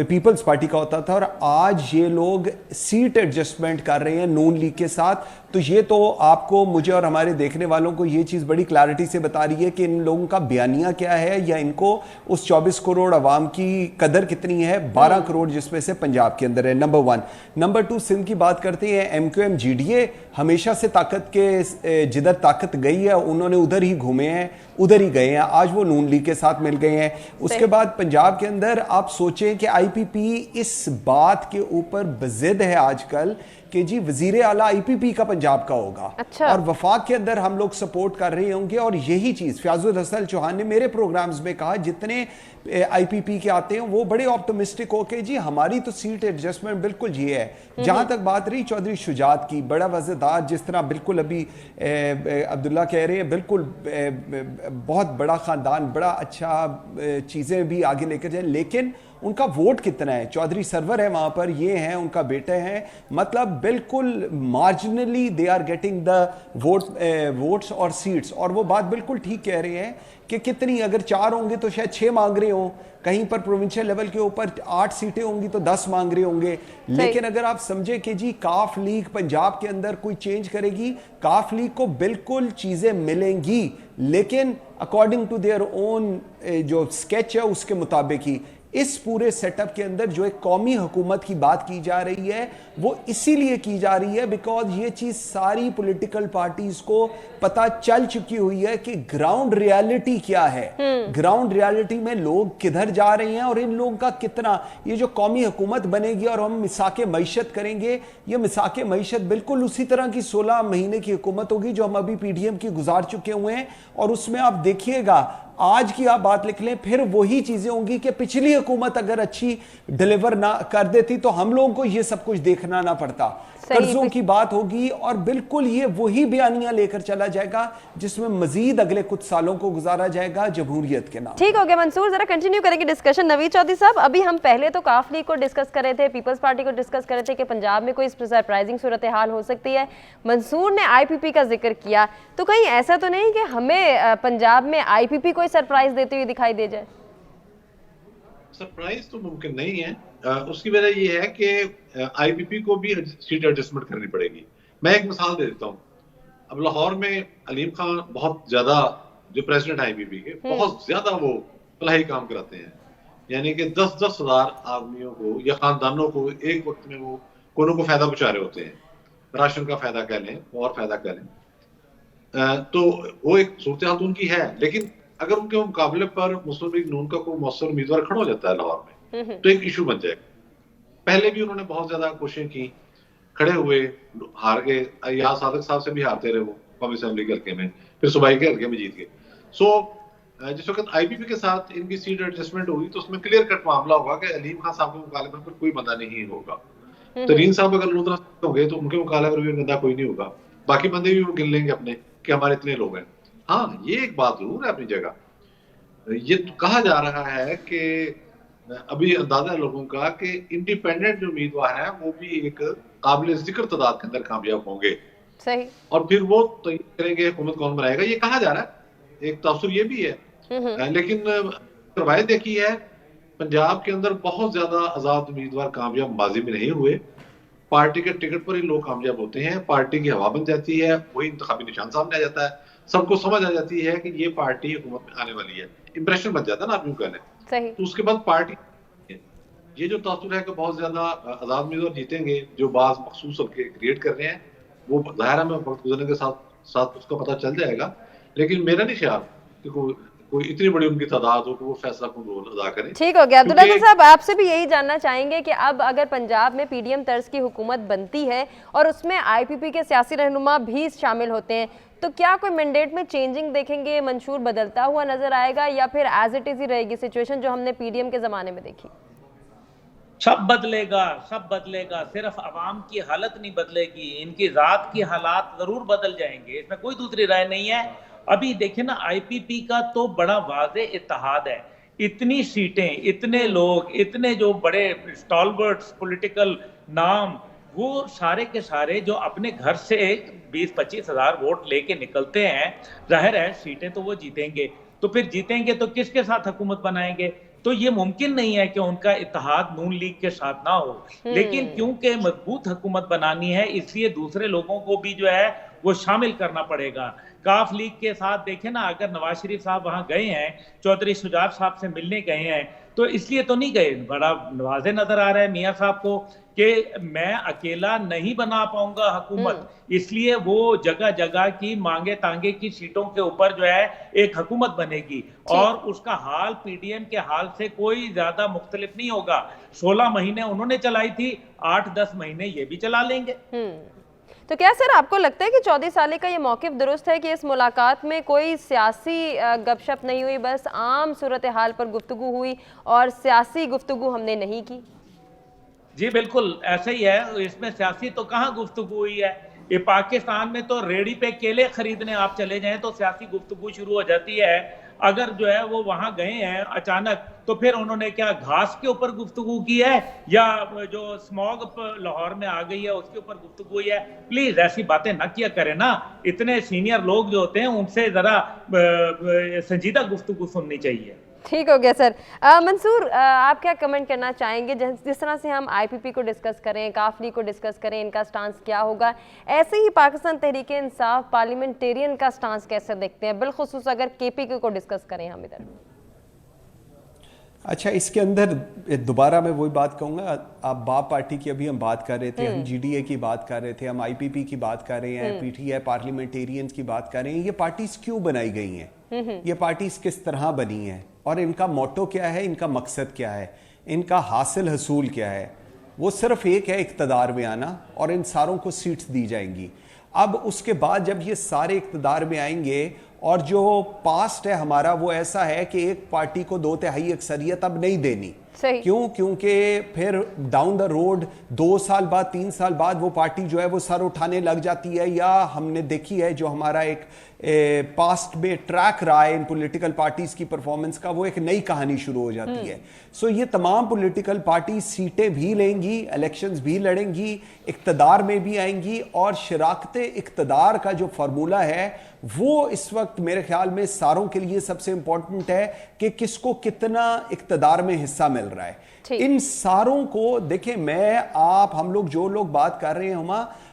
Speaker 4: पीपल्स पार्टी का होता था, और आज ये लोग सीट एडजस्टमेंट कर रहे हैं नून लीग के साथ। तो ये तो आपको, मुझे और हमारे देखने वालों को ये चीज़ बड़ी क्लैरिटी से बता रही है कि इन लोगों का बयानिया क्या है, या इनको उस 24 करोड़ अवाम की कदर कितनी है, 12 करोड़ जिसमें से पंजाब के अंदर है। नंबर 1। नंबर 2, सिंध की बात करते हैं। MQM GDA हमेशा से ताकत के, जिधर ताकत गई है उन्होंने उधर ही घूमे हैं, उधर ही गए हैं। आज वो नून लीग के साथ मिल गए हैं। उसके बाद पंजाब के अंदर आप सोचें कि IPP इस बात के ऊपर बजिद है आजकल कि जी वजीर आला IPP का पंजाब का होगा।
Speaker 1: अच्छा।
Speaker 4: और वफाक के अंदर हम लोग सपोर्ट कर रहे होंगे। और यही चीज़ फयाजुल हसन चौहान ने मेरे प्रोग्राम्स में कहा, जितने IPP के आते हैं वो बड़े ऑप्टिमिस्टिक हो के जी हमारी तो सीट एडजस्टमेंट बिल्कुल ये है। जहां तक बात रही चौधरी शुजात की, बड़ा वज़ेदार, जिस तरह बिल्कुल अभी अब्दुल्ला कह रहे हैं, बिल्कुल बहुत बड़ा ख़ानदान, बड़ा अच्छा चीज़ें भी आगे लेकर जाए, लेकिन उनका वोट कितना है? चौधरी सरवर है वहां पर, ये हैं उनका बेटे हैं, मतलब बिल्कुल marginally they are getting the votes और सीट्स। और वो बात बिल्कुल ठीक कह रहे हैं कि कितनी, अगर 4 होंगे तो शायद 6 मांग रहे हो, कहीं पर प्रोविंशियल लेवल के ऊपर 8 सीटें होंगी तो 10 मांग रहे होंगे। लेकिन अगर आप समझे कि जी काफ लीग पंजाब के अंदर कोई चेंज करेगी, काफ लीग को बिल्कुल चीजें मिलेंगी, लेकिन अकॉर्डिंग टू देयर ओन जो स्केच है उसके मुताबिक ही। इस पूरे सेटअप के अंदर जो एक कौमी हुकूमत की बात की जा रही है वो इसीलिए की जा रही है बिकॉज ये चीज सारी पॉलिटिकल पार्टीज को पता चल चुकी हुई है कि ग्राउंड रियलिटी क्या है, ग्राउंड रियलिटी में लोग किधर जा रहे हैं और इन लोगों का कितना। ये जो कौमी हुकूमत बनेगी और हम मिसाके मईशत करेंगे, ये मिसाके मईशत बिल्कुल उसी तरह की 16 महीने की हुकूमत होगी जो हम अभी PDM की गुजार चुके हुए हैं। और उसमें आप देखिएगा, आज की आप बात लिख लें, फिर वही चीजें होंगी कि पिछली हुकूमत अगर अच्छी डिलीवर ना कर देती तो हम लोगों को ये सब कुछ देखना ना पड़ता। कर्जों की बात होगी और बिल्कुल ये वही बयानियां लेकर चला जाएगा जिसमें मजीद अगले कुछ सालों को गुजारा जाएगा जमहूरियत के नाम।
Speaker 1: ठीक हो गया मंसूर, जरा कंटिन्यू करेंगे डिस्कशन। नवीद चौधरी साहब, अभी हम पहले तो काफ लीग को डिस्कस कर रहे थे, पीपल्स पार्टी को डिस्कस कर रहे थे कि पंजाब में कोई सरप्राइजिंग सूरत हाल हो सकती है। मंसूर ने IPP का जिक्र किया, तो कहीं ऐसा तो नहीं कि हमें पंजाब में IPP कोई सरप्राइज देते हुए दिखाई दे जाए?
Speaker 3: सरप्राइज तो मुमकिन नहीं है। उसकी वजह यह है कि IPP को भी सीट एडजस्टमेंट करनी पड़ेगी। मैं एक मिसाल दे देता हूँ। अब लाहौर में अलीम खान बहुत ज्यादा, जो प्रेसिडेंट IPP के, बहुत ज्यादा वो फलाही काम कराते हैं। यानी कि 10-10 हजार आदमियों को या खानदानों को एक वक्त में वो कोनो को फायदा पहुंचा रहे होते हैं, राशन का फायदा कह लें और फायदा कह लें। तो वो एक सूरत हाल तो उनकी है, लेकिन अगर उनके मुकाबले पर मुस्लिम लीग नून का कोई मौसर उम्मीदवार खड़ा हो जाता है लाहौर में तो एक इशू बन जाएगा। पहले भी उन्होंने बहुत ज्यादा कोशिशें की, खड़े हुए, हार गए, यहाँ सादिक साहब से भी हारते रहे वो कौमी असेंबली के हल्के में, फिर सूबाई के हल्के में जीत गए। सो जिस वक्त आईपीपी के साथ इनकी सीट एडजस्टमेंट होगी तो उसमें क्लियर कट मामला होगा कि अलीम खान साहब के मुकाबले पर कोई बंदा नहीं होगा। तरीन साहब अगर लूथरा होंगे तो उनके मुकाबले पर भी बंदा कोई नहीं होगा, बाकी बंदे भी वो गिन लेंगे अपने कि हमारे इतने लोग हैं। हाँ, ये एक बात जरूर है अपनी जगह। ये तो कहा जा रहा है कि अभी अंदाजा है लोगों का कि इंडिपेंडेंट जो उम्मीदवार हैं वो भी एक काबिल जिक्र तादाद के अंदर कामयाब होंगे।
Speaker 1: सही। और
Speaker 3: फिर वो तय करेंगे हुकूमत कौन बनाएगा, ये कहा जा रहा है। एक तासुर ये भी है, लेकिन रवायत देखी है पंजाब के अंदर बहुत ज्यादा आजाद उम्मीदवार कामयाब माजी में नहीं हुए। पार्टी के टिकट पर ही लोग कामयाब होते हैं, पार्टी की हवा बन जाती है, वही इंतखाबी निशान सामने आ जाता है, सबको समझ आ जाती है कि ये पार्टी हुकूमत में आने वाली है, इंप्रेशन बन जाता है ना आप यूं कहने।
Speaker 1: सही।
Speaker 3: तो उसके बाद पार्टी, ये जो तासुर है कि बहुत ज्यादा आजाद उम्मीदवार जीतेंगे जो बाज मखसूस क्रिएट कर रहे हैं, वो ज़ाहिर है में वक्त गुजरने के साथ साथ उसका पता चल जाएगा। लेकिन मेरा नहीं ख्याल कि कोई इतनी बड़ी उनकी तादाद हो कि वो फैसला कौन रोल अदा करें।
Speaker 1: ठीक हो गया। अब्दुल्ला साहब, आपसे भी यही जानना चाहेंगे कि अब अगर पंजाब में पीडीएम तर्ज की हुकूमत बनती है और उसमें आईपीपी के सियासी रहनुमा भी शामिल होते हैं, तो क्या कोई मैंडेट में चेंजिंग देखेंगे, मंशूर बदलता हुआ नजर आएगा, या फिर एज इट इज ही रहेगी सिचुएशन जो हमने पीडीएम के जमाने में देखी?
Speaker 2: सब बदलेगा, सब बदलेगा, सिर्फ अवाम की हालत नहीं बदलेगी, इनकी रात की हालात जरूर बदल जाएंगे, इसमें कोई दूसरी राय नहीं है। अभी देखिए ना, आईपीपी का तो बड़ा वाज़े इत्तेहाद है, इतनी सीटें, इतने लोग, इतने जो बड़े स्टॉलवर्ड्स पॉलिटिकल नाम, वो सारे के सारे जो अपने घर से 20-25 हजार वोट लेके निकलते हैं, जाहिर है सीटें तो वो जीतेंगे। तो फिर जीतेंगे तो किसके साथ हुकूमत बनाएंगे? तो ये मुमकिन नहीं है कि उनका इत्तेहाद नून लीग के साथ ना हो, लेकिन क्योंकि मजबूत हुकूमत बनानी है इसलिए दूसरे लोगों को भी जो है वो शामिल करना पड़ेगा। काफ लीग के साथ देखें ना, अगर नवाज शरीफ साहब वहां गए हैं, चौधरी शुजात साहब से मिलने गए हैं, तो इसलिए तो नहीं गए, बड़ा नवाजे नजर आ रहा है मियाँ साहब को कि मैं अकेला नहीं बना पाऊंगा हुकूमत, इसलिए वो जगह जगह की मांगे तांगे की सीटों के ऊपर जो है एक हुकूमत बनेगी, और उसका हाल पीडीएम के हाल से कोई ज्यादा मुख्तलिफ नहीं होगा। 16 महीने उन्होंने चलाई थी, 8-10 महीने ये भी चला लेंगे।
Speaker 1: तो क्या सर आपको लगता है कि 14 साल का ये मौक़िफ़ दुरुस्त है कि इस मुलाकात में कोई सियासी गपशप नहीं हुई, बस आम सूरत हाल पर गुफ्तगू हुई और सियासी गुफ्तगू हमने नहीं की?
Speaker 2: जी बिल्कुल ऐसा ही है, इसमें सियासी तो कहाँ गुफ्तगू हुई है। ये पाकिस्तान में तो रेडी पे केले खरीदने आप चले जाएं तो सियासी गुफ्तगू शुरू हो जाती है। अगर जो है वो वहां गए हैं अचानक, तो फिर उन्होंने क्या घास के ऊपर गुफ्तगू की है या जो स्मॉग लाहौर में आ गई है उसके ऊपर गुफ्तगू हुई है? प्लीज ऐसी बातें ना किया करें ना, इतने सीनियर लोग जो होते हैं उनसे जरा संजीदा गुफ्तगू सुननी चाहिए।
Speaker 1: ठीक हो गया सर। मंसूर, आप क्या कमेंट करना चाहेंगे? जिस तरह से हम आईपीपी को डिस्कस करें, काफ लीग को डिस्कस करें, इनका स्टांस क्या होगा, ऐसे ही पाकिस्तान तहरीक इंसाफ पार्लियामेंटेरियन का स्टांस कैसे देखते हैं, बिलखुसूस अगर केपीके को डिस्कस करें हम इधर?
Speaker 4: अच्छा, इसके अंदर दोबारा मैं वही बात कहूँगा, आप बाप पार्टी की अभी हम बात कर रहे थे, हम जीडीए की बात कर रहे थे, हम आईपीपी की बात कर रहे हैं, पीटीआई पार्लियामेंटेरियंस की बात कर रहे हैं। ये पार्टीज क्यों बनाई गई हैं? ये पार्टीज किस तरह बनी हैं और इनका मोटो क्या है, इनका मकसद क्या है, इनका हासिल हसूल क्या है? वो सिर्फ एक है, इक़्तिदार में आना, और इन सारों को सीट्स दी जाएंगी। अब उसके बाद जब ये सारे इक़्तिदार में आएंगे, और जो पास्ट है हमारा वो ऐसा है कि एक पार्टी को 2/3 अक्सरियत अब नहीं देनी। क्यों? क्योंकि फिर डाउन द रोड 2 साल बाद 3 साल बाद वो पार्टी जो है वो सर उठाने लग जाती है, या हमने देखी है जो हमारा एक पास्ट में ट्रैक रहा है इन पॉलिटिकल पार्टीज की परफॉर्मेंस का, वो एक नई कहानी शुरू हो जाती है। सो ये तमाम पॉलिटिकल पार्टी सीटें भी लेंगी, इलेक्शंस भी लड़ेंगी, इक़्तिदार में भी आएंगी, और शराकते इक़्तिदार का जो फार्मूला है वो इस वक्त मेरे ख्याल में सारों के लिए सबसे इंपॉर्टेंट है कि किसको कितना इक़्तिदार में हिस्सा मिल रहा है। इन सारों को देखें, मैं आप हम लोग जो लोग बात कर रहे हैं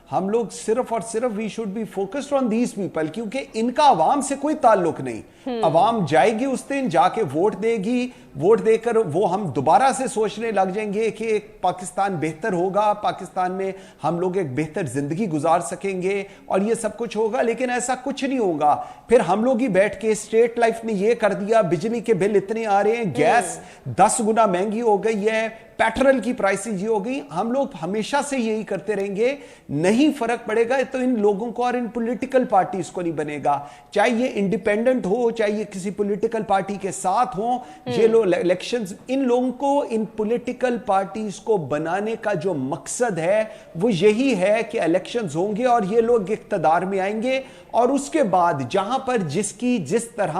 Speaker 4: हम लोग सिर्फ और सिर्फ we should be focused on these people, क्योंकि इनका अवाम से कोई ताल्लुक नहीं। अवाम जाएगी उस दिन, जाके वोट देगी, वोट देकर वो हम दोबारा से सोचने लग जाएंगे कि एक पाकिस्तान बेहतर होगा, पाकिस्तान में हम लोग एक बेहतर जिंदगी गुजार सकेंगे और ये सब कुछ होगा, लेकिन ऐसा कुछ नहीं होगा। फिर हम लोग ही बैठ के स्टेट लाइफ ने ये कर दिया, बिजली के बिल इतने आ रहे हैं, गैस 10 गुना महंगी हो गई है, पेट्रोल की प्राइसेस ये हो गई। हम लोग हमेशा से यही करते रहेंगे, नहीं फर्क पड़ेगा तो इन लोगों को और इन पॉलिटिकल पार्टीज को नहीं बनेगा, चाहे ये इंडिपेंडेंट हो, चाहे ये किसी पॉलिटिकल पार्टी के साथ हो। ये लोग इलेक्शंस, इन लोगों को, इन पॉलिटिकल पार्टीज को बनाने का जो मकसद है वो यही है कि इलेक्शंस होंगे और ये लोग इख्तियार में आएंगे, और उसके बाद जहां पर जिसकी जिस तरह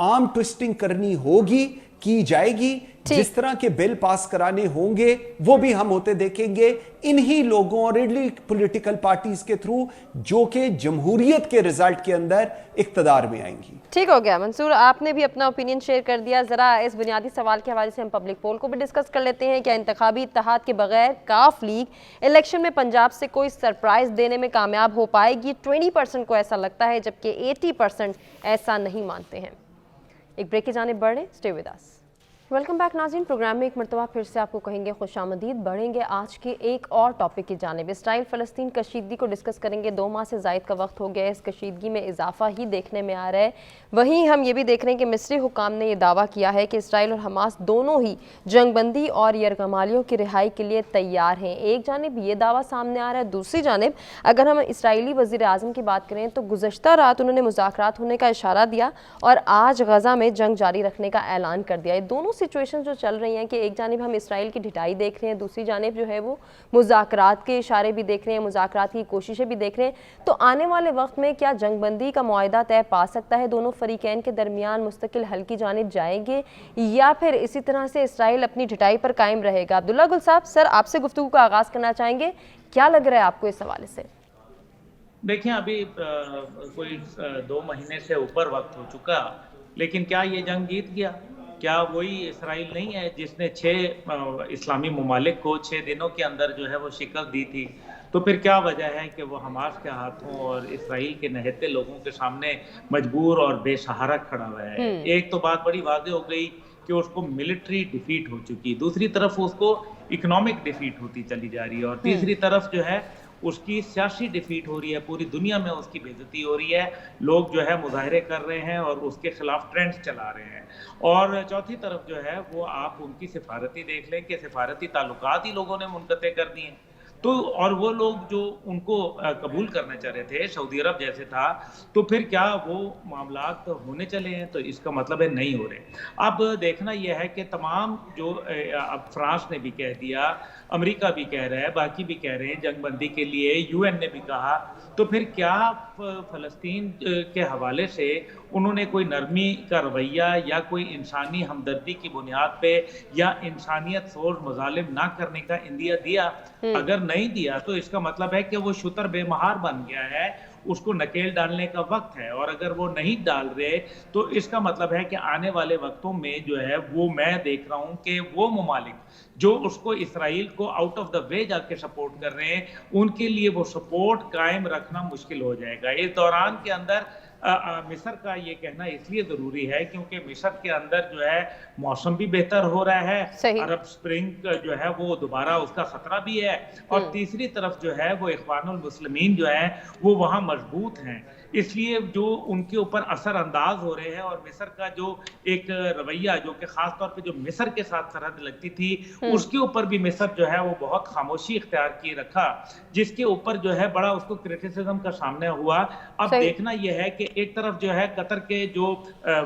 Speaker 4: आर्म ट्विस्टिंग करनी होगी की जाएगी, जिस तरह के बिल पास कराने होंगे वो भी हम होते देखेंगे इन्हीं लोगों और इन्हीं पॉलिटिकल पार्टीज के थ्रू जो कि जमहूरियत के रिजल्ट के अंदर इख्तियार में आएंगी।
Speaker 1: ठीक हो गया मंसूर, आपने भी अपना ओपिनियन शेयर कर दिया। जरा इस बुनियादी सवाल के हवाले से हम पब्लिक पोल को भी डिस्कस कर लेते हैं। क्या इंतखाबी इत्तेहाद के बगैर काफ लीग इलेक्शन में पंजाब से कोई सरप्राइज देने में कामयाब हो पाएगी? 20% को ऐसा लगता है, जबकि 80% ऐसा नहीं मानते हैं। एक ब्रेक की जानिब बढ़े, stay with us. Welcome back नाज़रीन, प्रोग्राम में एक मरतबा फिर से आपको कहेंगे खुशामदीद। बढ़ेंगे आज के एक और टॉपिक की जानिब, इसराइल फ़लस्तीन कशीदगी को डिस्कस करेंगे। 2 माह से ज़ायद का वक्त हो गया है, इस कशीदगी में इजाफा ही देखने में आ रहा है। वहीं हम ये भी देख रहे हैं कि मिस्री हुकाम ने यह दावा किया है कि इसराइल और हमास दोनों ही जंगबंदी और यरगमालियों की रिहाई के लिए तैयार हैं। एक जानिब ये दावा सामने आ रहा है, दूसरी जानिब अगर हम इसराइली वज़ीर आज़म की बात करें तो गुज़श्ता रात उन्होंने मुज़ाकरात होने का इशारा दिया और आज गज़ा में जंग जारी रखने का ऐलान कर दिया। ये दोनों सिचुएशन जो चल रही हैं कि एक जानिब हम इसराइल की ढिठाई देख रहे हैं, दूसरी जानिब जो है वो मुज़ाकरात के इशारे भी देख रहे हैं, मुज़ाकरात की कोशिशें भी देख रहे हैं। तो आने वाले वक्त में क्या जंगबंदी का मुआहदा तय पा सकता है? दोनों फरीकैन के दरमियान मुस्तकिल हल की जानिब जाएंगे या फिर इसी तरह से इसराइल अपनी ढिठाई पर कायम रहेगा? अब्दुल्ला गुल साहब, सर आपसे गुफ्तगू का आगाज़ करना चाहेंगे, क्या लग रहा है आपको इस हवाले से?
Speaker 2: देखिए, अभी कोई 2 महीने से ऊपर वक्त हो चुका, लेकिन क्या ये जंग जीत गया? क्या वही इसराइल नहीं है जिसने 6 इस्लामी ममालिक को 6 दिनों के अंदर जो है वो शिकस्त दी थी? तो फिर क्या वजह है कि वो हमास के हाथों और इसराइल के नहते लोगों के सामने मजबूर और बेसहारा खड़ा हुआ है? एक तो बात बड़ी वाज़ेह हो गई कि उसको मिलिट्री डिफीट हो चुकी, दूसरी तरफ उसको इकोनॉमिक डिफीट होती चली जा रही है, और तीसरी तरफ जो है उसकी सियासी डिफीट हो रही है। पूरी दुनिया में उसकी बेइज्जती हो रही है, लोग जो है मुजाहरे कर रहे हैं और उसके खिलाफ ट्रेंड्स चला रहे हैं। और चौथी तरफ जो है वो आप उनकी सिफारती देख लें कि सिफारती ताल्लुकात ही लोगों ने मुनक़ते कर दिए। तो और वो लोग जो उनको कबूल करना चाह रहे थे, सऊदी अरब जैसे था, तो फिर क्या वो मामलात होने चले हैं? तो इसका मतलब है नहीं हो रहे। अब देखना यह है कि तमाम जो अब फ्रांस ने भी कह दिया, अमेरिका भी कह रहा है, बाकी भी कह रहे हैं जंगबंदी के लिए, यूएन ने भी कहा, तो फिर क्या फ़लस्तीन के हवाले से उन्होंने कोई नरमी का रवैया या कोई इंसानी हमदर्दी की बुनियाद पे या इंसानियत सोच मुजालिम ना करने का इंदिया दिया? अगर नहीं दिया तो इसका मतलब है कि वो शुतर बेमहार बन गया है, उसको नकेल डालने का वक्त है। और अगर वो नहीं डाल रहे तो इसका मतलब है कि आने वाले वक्तों में जो है वो मैं देख रहा हूं कि वो ममालिक जो उसको इसराइल को आउट ऑफ द वे जाके सपोर्ट कर रहे हैं, उनके लिए वो सपोर्ट कायम रखना मुश्किल हो जाएगा। इस दौरान के अंदर मिस्र का ये कहना इसलिए जरूरी है क्योंकि मिस्र के अंदर जो है मौसम भी बेहतर हो रहा है, अरब स्प्रिंग जो है वो दोबारा उसका खतरा भी है, और तीसरी तरफ जो है वो इख्वानुल मुस्लिमीन जो है वो वहाँ मजबूत हैं, इसलिए जो उनके ऊपर असर अंदाज हो रहे हैं। और मिस्र का जो एक रवैया जो कि खास तौर पे जो मिस्र के साथ सरहद लगती थी उसके ऊपर भी मिस्र जो है वो बहुत खामोशी इख्तियार किए रखा, जिसके ऊपर जो है बड़ा उसको क्रिटिसिज्म का सामना हुआ। अब देखना यह है कि एक तरफ जो है कतर के जो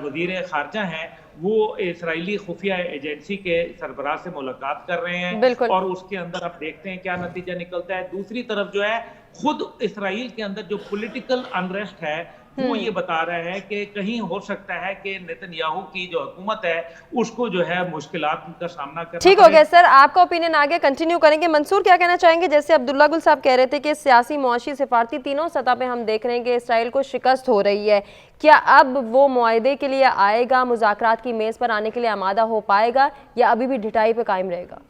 Speaker 2: वजीर खारजा हैं वो इसराइली खुफिया एजेंसी के सरबराह से मुलाकात कर रहे हैं और उसके अंदर अब देखते हैं क्या नतीजा निकलता है। दूसरी तरफ जो है खुद इसराइल के अंदर जो पॉलिटिकल अनरेस्ट है वो ये बता रहा है कि कहीं हो सकता है कि नेतन्याहू की जो हुकूमत है उसको जो है मुश्किलात का सामना करना।
Speaker 1: ठीक हो गया सर, आपका ओपिनियन आगे कंटिन्यू करेंगे। मंसूर क्या कहना चाहेंगे? जैसे अब्दुल्ला गुल साहब कह रहे थे कि सियासी, मुआशी, सिफारती तीनों सतह पे हम देख रहे हैं कि इसराइल को शिकस्त हो रही है, क्या अब वो मुआहदे के लिए आएगा, मुज़ाकरात की मेज़ पर आने के लिए आमादा हो पाएगा या अभी भी ढिठाई पे कायम रहेगा?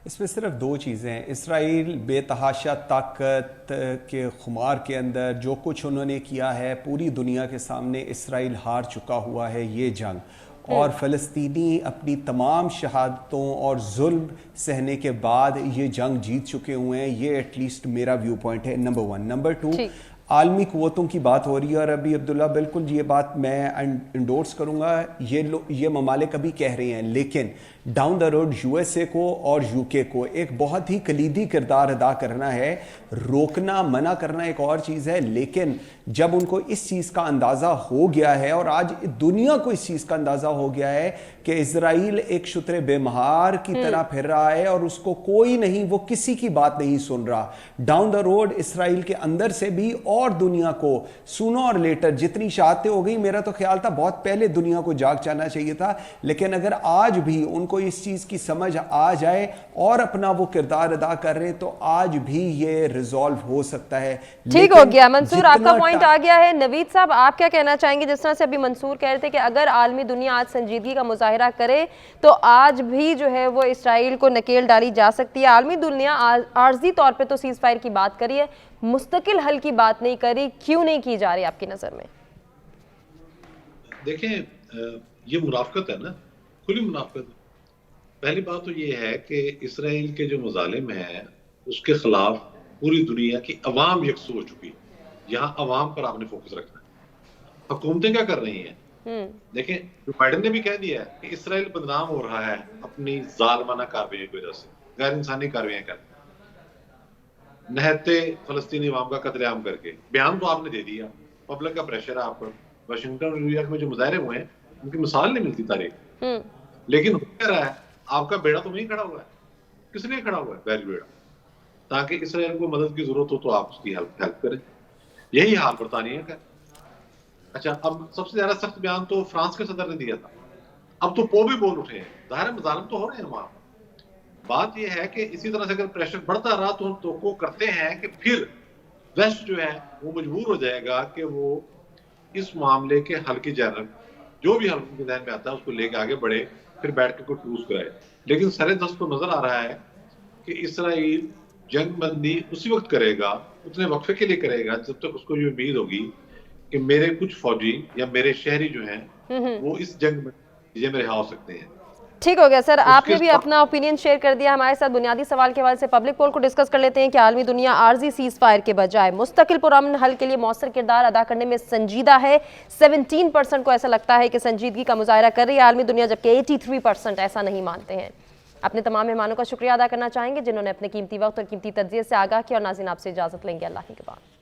Speaker 4: इसमें सिर्फ दो चीज़ें हैं। इसराइल बेतहाशा ताकत के खुमार के अंदर जो कुछ उन्होंने किया है, पूरी दुनिया के सामने इसराइल हार चुका हुआ है ये जंग, और फ़लस्तीनी अपनी तमाम शहादतों और जुल्म सहने के बाद ये जंग जीत चुके हुए हैं। ये एटलीस्ट मेरा व्यू पॉइंट है, नंबर 1। नंबर 2, आलमी क़ुव्वतों की बात हो रही है, और अभी अब्दुल्ला बिल्कुल ये बात मैं इंडोर्स करूँगा, ये ममालिक अभी कह रहे हैं, लेकिन डाउन द रोड यूएसए को और यूके को एक बहुत ही कलीदी किरदार अदा करना है। रोकना, मना करना एक और चीज़ है, लेकिन जब उनको इस चीज़ का अंदाज़ा हो गया है, और आज दुनिया को इस चीज़ का अंदाज़ा हो गया है कि इजराइल एक शुतरे बेमहार की तरह फिर रहा है और उसको कोई नहीं, वो किसी की बात नहीं सुन रहा। डाउन द रोड इसराइल के अंदर से भी और दुनिया को सूनो और लेटर जितनी शहादतें हो गई, मेरा तो ख्याल था बहुत पहले दुनिया को जाग जाना चाहिए था, लेकिन अगर आज भी उनको इस चीज की समझ आ जाए और अपना वो किरदार अदा कर रहे हैं, तो आज भी ये रिजॉल्व हो सकता है।
Speaker 1: ठीक हो गया मंसूर, आपका पॉइंट आ गया है। नवीद साहब, आप क्या कहना चाहेंगे? जिस तरह से अभी मंसूर कह रहे थे कि अगर आलमी दुनिया आज संजीदगी का मुजाहिरा करे तो आज भी जो है वो इसराइल को नकेल डाली जा सकती है। आलमी दुनिया आर्जी तौर पर तो सीज फायर की बात करी है, मुस्तकिल हल की बात नहीं करी, क्यों नहीं की जा रही आपकी नजर में?
Speaker 3: देखें, ये मुनाफकत है ना, खुली मुनाफकत। पहली बात तो ये है कि इसराइल के जो मुजालिम हैं उसके खिलाफ पूरी दुनिया की अवाम यकसू हो चुकी है। यहाँ अवाम पर आपने फोकस रखना है। हुकूमतें क्या कर रही हैं? देखें, जो बाइडेन ने भी कह दिया है कि इसराइल बदनाम हो रहा है अपनी जालमाना कार्रवाई की वजह से, गैर इंसानी कार्रवाई कर नहते फलस्तीनी अवाम का कत्लेआम करके। बयान तो आपने दे दिया, पब्लिक का प्रेशर है आप पर। वाशिंगटन और न्यूयॉर्क में जो मुजाहरे हुए हैं उनकी मिसाल नहीं मिलती तारीख, लेकिन हो क्या रहा है, आपका बेड़ा तो वहीं खड़ा हुआ है। किसने खड़ा हुआ है? बैरी बेड़ा, ताकि इसराइल को मदद की जरूरत हो तो आप उसकी हेल्प करें। यही हाल बरतानिया का। अच्छा, अब सबसे ज्यादा सख्त बयान तो फ्रांस के सदर ने दिया था, अब तो पो भी बोल उठे हैं। ज़ाहिर मजालिम तो हो रहे हैं वहां। बात यह है कि इसी तरह से अगर प्रेशर बढ़ता रहा तो हम तो करते हैं कि फिर वेस्ट जो है वो मजबूर हो जाएगा कि वो इस मामले के हल की जानब जो भी हल उनके ध्यान में आता है उसको लेके आगे बढ़े, फिर बैठ के कोई ठूस कराए। लेकिन सरे दस्त तो नजर आ रहा है कि इसराइल जंग बंदी उसी वक्त करेगा, उतने वक्फे के लिए करेगा जब तक उसको ये उम्मीद होगी कि मेरे कुछ फौजी या मेरे शहरी जो हैं वो इस जंग में में रिहा हो सकते हैं।
Speaker 1: ठीक हो गया सर, आपने भी अपना ओपिनियन शेयर कर दिया हमारे साथ। बुनियादी सवाल के हवाले से पब्लिक पोल को डिस्कस कर लेते हैं कि आलमी दुनिया आर्जी सीज फायर के बजाय मुस्तकिल पुरअमन हल के लिए मौसर किरदार अदा करने में संजीदा है। 17% को ऐसा लगता है कि संजीदगी का मुजाहरा कर रही है आलमी दुनिया, जबकि 83% ऐसा नहीं मानते हैं। अपने तमाम मेहमानों का शुक्रिया अदा करना चाहेंगे जिन्होंने अपने कीमती वक्त और कीमती तज्जिये से आगाह किया, और नाज़रीन आपसे इजाज़त लेंगे अल्लाह के बाद।